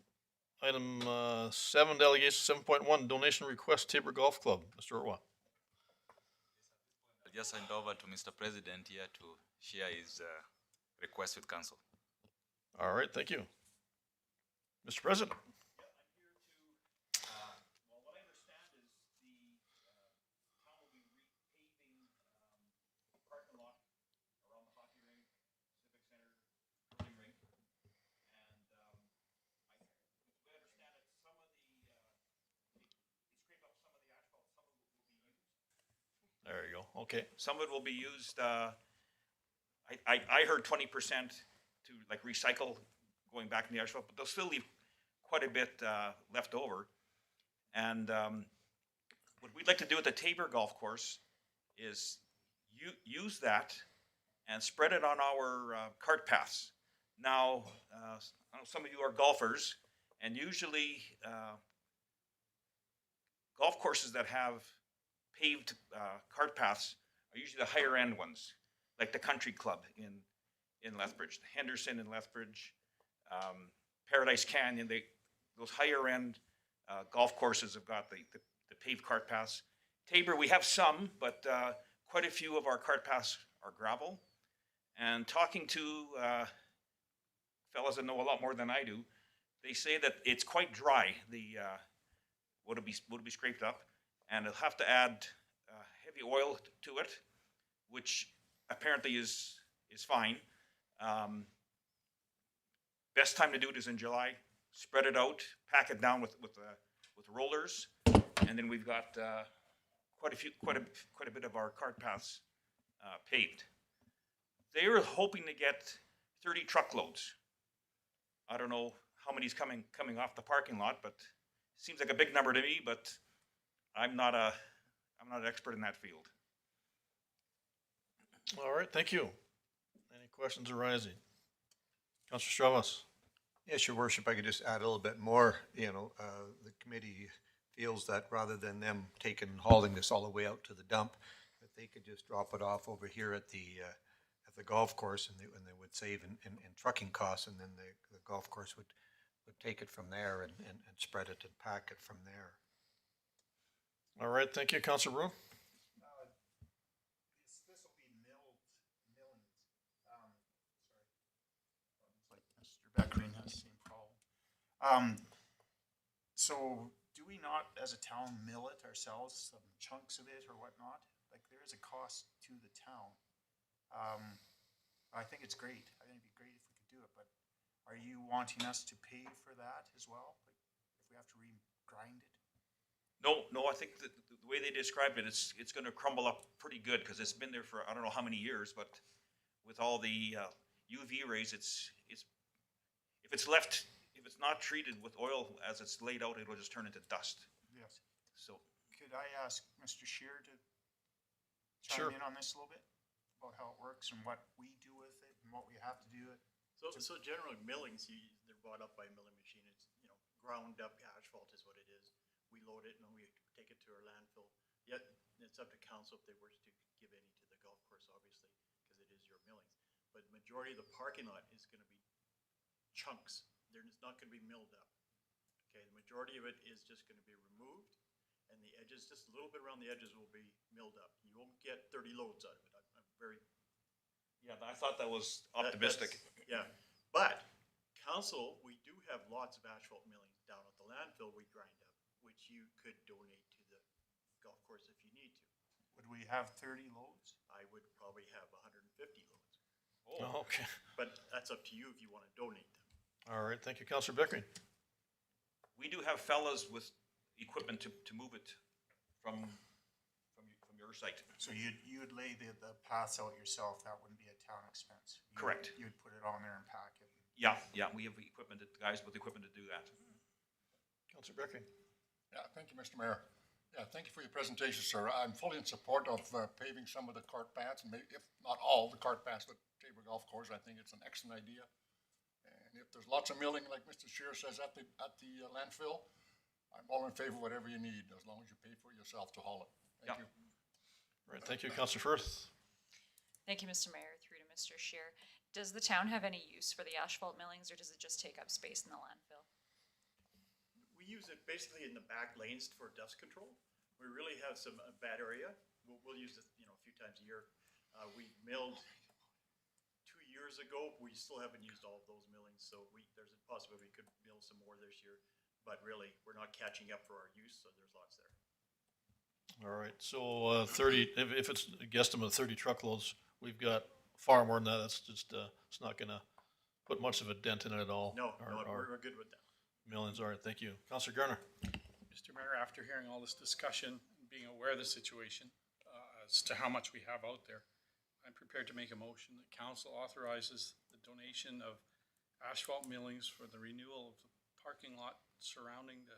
item 7, delegation 7.1, donation request Tabor Golf Club. Mr. Orwa. I'll just hand over to Mr. President here to share his request with council. All right, thank you. Mr. President. Well, what I understand is the town will be repaving the parking lot around the hockey rink, civic center, curling rink. And the way I understand it, some of the, they scraped up some of the asphalt, some of it will be used. There you go. Okay. Some of it will be used, I heard 20% to like recycle going back in the asphalt, but they'll still leave quite a bit left over. And what we'd like to do at the Tabor Golf Course is use that and spread it on our cart paths. Now, I know some of you are golfers, and usually golf courses that have paved cart paths are usually the higher end ones, like the Country Club in Lethbridge, the Henderson in Lethbridge, Paradise Canyon. Those higher end golf courses have got the paved cart paths. Tabor, we have some, but quite a few of our cart paths are gravel. And talking to fellas that know a lot more than I do, they say that it's quite dry. What'll be scraped up, and they'll have to add heavy oil to it, which apparently is fine. Best time to do it is in July. Spread it out, pack it down with rollers, and then we've got quite a bit of our cart paths paved. They are hoping to get 30 truckloads. I don't know how many's coming off the parking lot, but it seems like a big number to me. But I'm not an expert in that field. All right, thank you. Any questions arising? Councilor Strauss. Yes, Your Worship, I could just add a little bit more. The committee feels that rather than them hauling this all the way out to the dump, that they could just drop it off over here at the golf course, and they would save in trucking costs, and then the golf course would take it from there and spread it and pack it from there. All right, thank you, Councilor Brew. This will be millings. Sorry. Like Mr. Beckering has the same problem. So do we not, as a town, mill it ourselves, some chunks of it or whatnot? Like, there is a cost to the town. I think it's great. I think it'd be great if we could do it, but are you wanting us to pay for that as well? Like, if we have to re-grind it? No, I think that the way they described it, it's going to crumble up pretty good because it's been there for I don't know how many years. But with all the UV rays, if it's not treated with oil as it's laid out, it'll just turn into dust. Yes. So Could I ask Mr. Shear to Sure. chime in on this a little bit? About how it works and what we do with it and what we have to do it? So generally millings, they're bought up by a milling machine. It's, ground up asphalt is what it is. We load it and then we take it to our landfill. Yet, it's up to council if they wish to give any to the golf course, obviously, because it is your millings. But the majority of the parking lot is gonna be chunks. It's not gonna be milled up. Okay, the majority of it is just gonna be removed, and the edges, just a little bit around the edges will be milled up. You won't get 30 loads out of it. I'm very yeah, I thought that was optimistic. yeah, but council, we do have lots of asphalt millings down at the landfill we grind up, which you could donate to the golf course if you need to. Would we have 30 loads? I would probably have 150 loads, Oh, okay. but that's up to you if you want to donate them. All right, thank you, Councilor Beckering. We do have fellas with equipment to move it from your site. So you would lay the paths out yourself, that wouldn't be a town expense? Correct. You'd put it on there and pack it? Yeah, we have guys with equipment to do that. Councilor Beckering. Yeah, thank you, Mr. Mayor. Yeah, thank you for your presentation, sir. I'm fully in support of paving some of the cart paths, and maybe, if not all, the cart paths at Tabor Golf Course. I think it's an excellent idea. And if there's lots of milling, like Mr. Shear says, at the landfill, I'm all in favor of whatever you need, as long as you pay for it yourself to haul it. Thank you. All right, thank you, Councilor Firth. Thank you, Mr. Mayor, through to Mr. Shear. Does the town have any use for the asphalt millings, or does it just take up space in the landfill? We use it basically in the back lanes for dust control. We really have some bad area. We'll use it, a few times a year. We milled 2 years ago. We still haven't used all of those millings, so there's a possibility we could mill some more this year. But really, we're not catching up for our use, so there's lots there. All right, so 30, if it's a guesstimate of 30 truckloads, we've got far more than that. That's just, it's not gonna put much of a dent in it at all. No, Our we're good with that. millions, all right, thank you. Counselor Garner? Mr. Mayor, after hearing all this discussion, and being aware of the situation, as to how much we have out there, I'm prepared to make a motion that council authorizes the donation of asphalt millings for the renewal of the parking lot surrounding the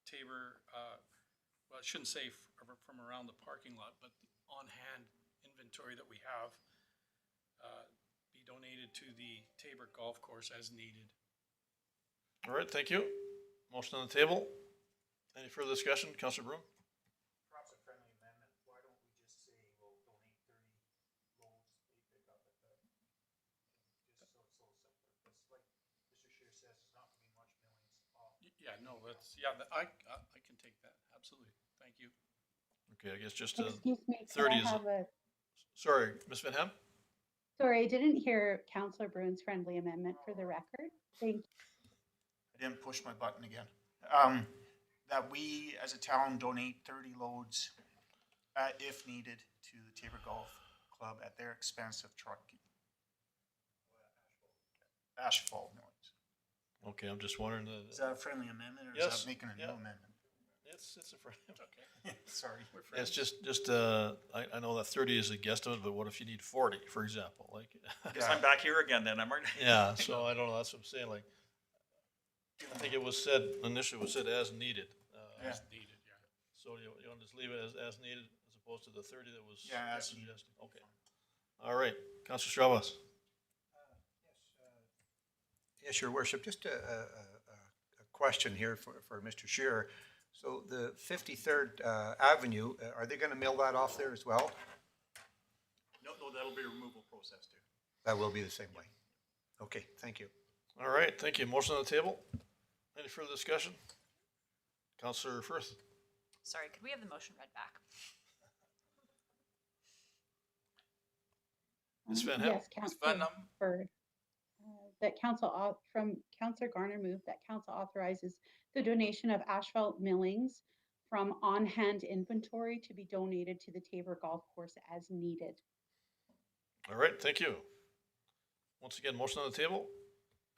Tabor, well, I shouldn't say from around the parking lot, but the on-hand inventory that we have, be donated to the Tabor Golf Course as needed. All right, thank you. Motion on the table. Any further discussion? Counselor Broom? Perhaps a friendly amendment, why don't we just say we'll donate 30 loads they pick up at the, just so it's so simple. It's like Mr. Shear says, it's not gonna be much millings off. Yeah, no, I can take that, absolutely, thank you. Okay, I guess just Excuse me, could 30 I is, have a, sorry, Ms. Van Ham? sorry, I didn't hear Councillor Bruin's friendly amendment for the record. Thank you. I didn't push my button again. That we, as a town, donate 30 loads, if needed, to the Tabor Golf Club at their expense of truck. Asphalt millings. Okay, I'm just wondering. Is that a friendly amendment, or Yes, is that making a new yeah. amendment? It's a friend. Okay, sorry. It's just, I know that 30 is a guesstimate, but what if you need 40, for example, like? Guess I'm back here again then, I'm already. Yeah, so I don't know, that's what I'm saying, like, I think it was said, initially it was said as needed. As needed, yeah. So you want to just leave it as needed as opposed to the 30 that was Yeah, as needed. suggested? Okay. All right, Counselor Strauss. Yes, Your Worship, just a question here for Mr. Shearer. So the 53rd Avenue, are they going to mill that off there as well? No, that'll be a removal process too. That will be the same way. Okay, thank you. All right, thank you. Motion on the table. Any further discussion? Counselor Firth. Sorry, could we have the motion read back? Ms. Van Ham? Yes, Councillor Bird. That from Councillor Garner moved that council authorizes the donation of asphalt millings from on-hand inventory to be donated to the Tabor Golf Course as needed. All right, thank you. Once again, motion on the table.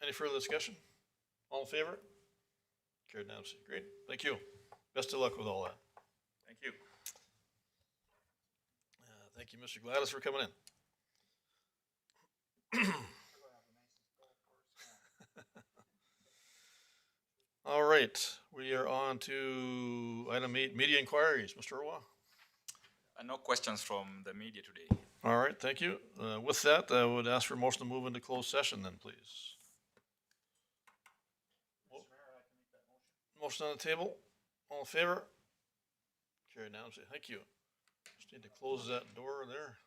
Any further discussion? All in favor? Carried unanimously. Great, thank you. Best of luck with all that. Thank you. Thank you, Mr. Gladys, for coming in. All right, we are on to item 8, media inquiries. Mr. Roy? No questions from the media today. All right, thank you. With that, I would ask for a motion to move into closed session then, please. Motion on the table. All in favor? Carried unanimously. Thank you. Just need to close that door there.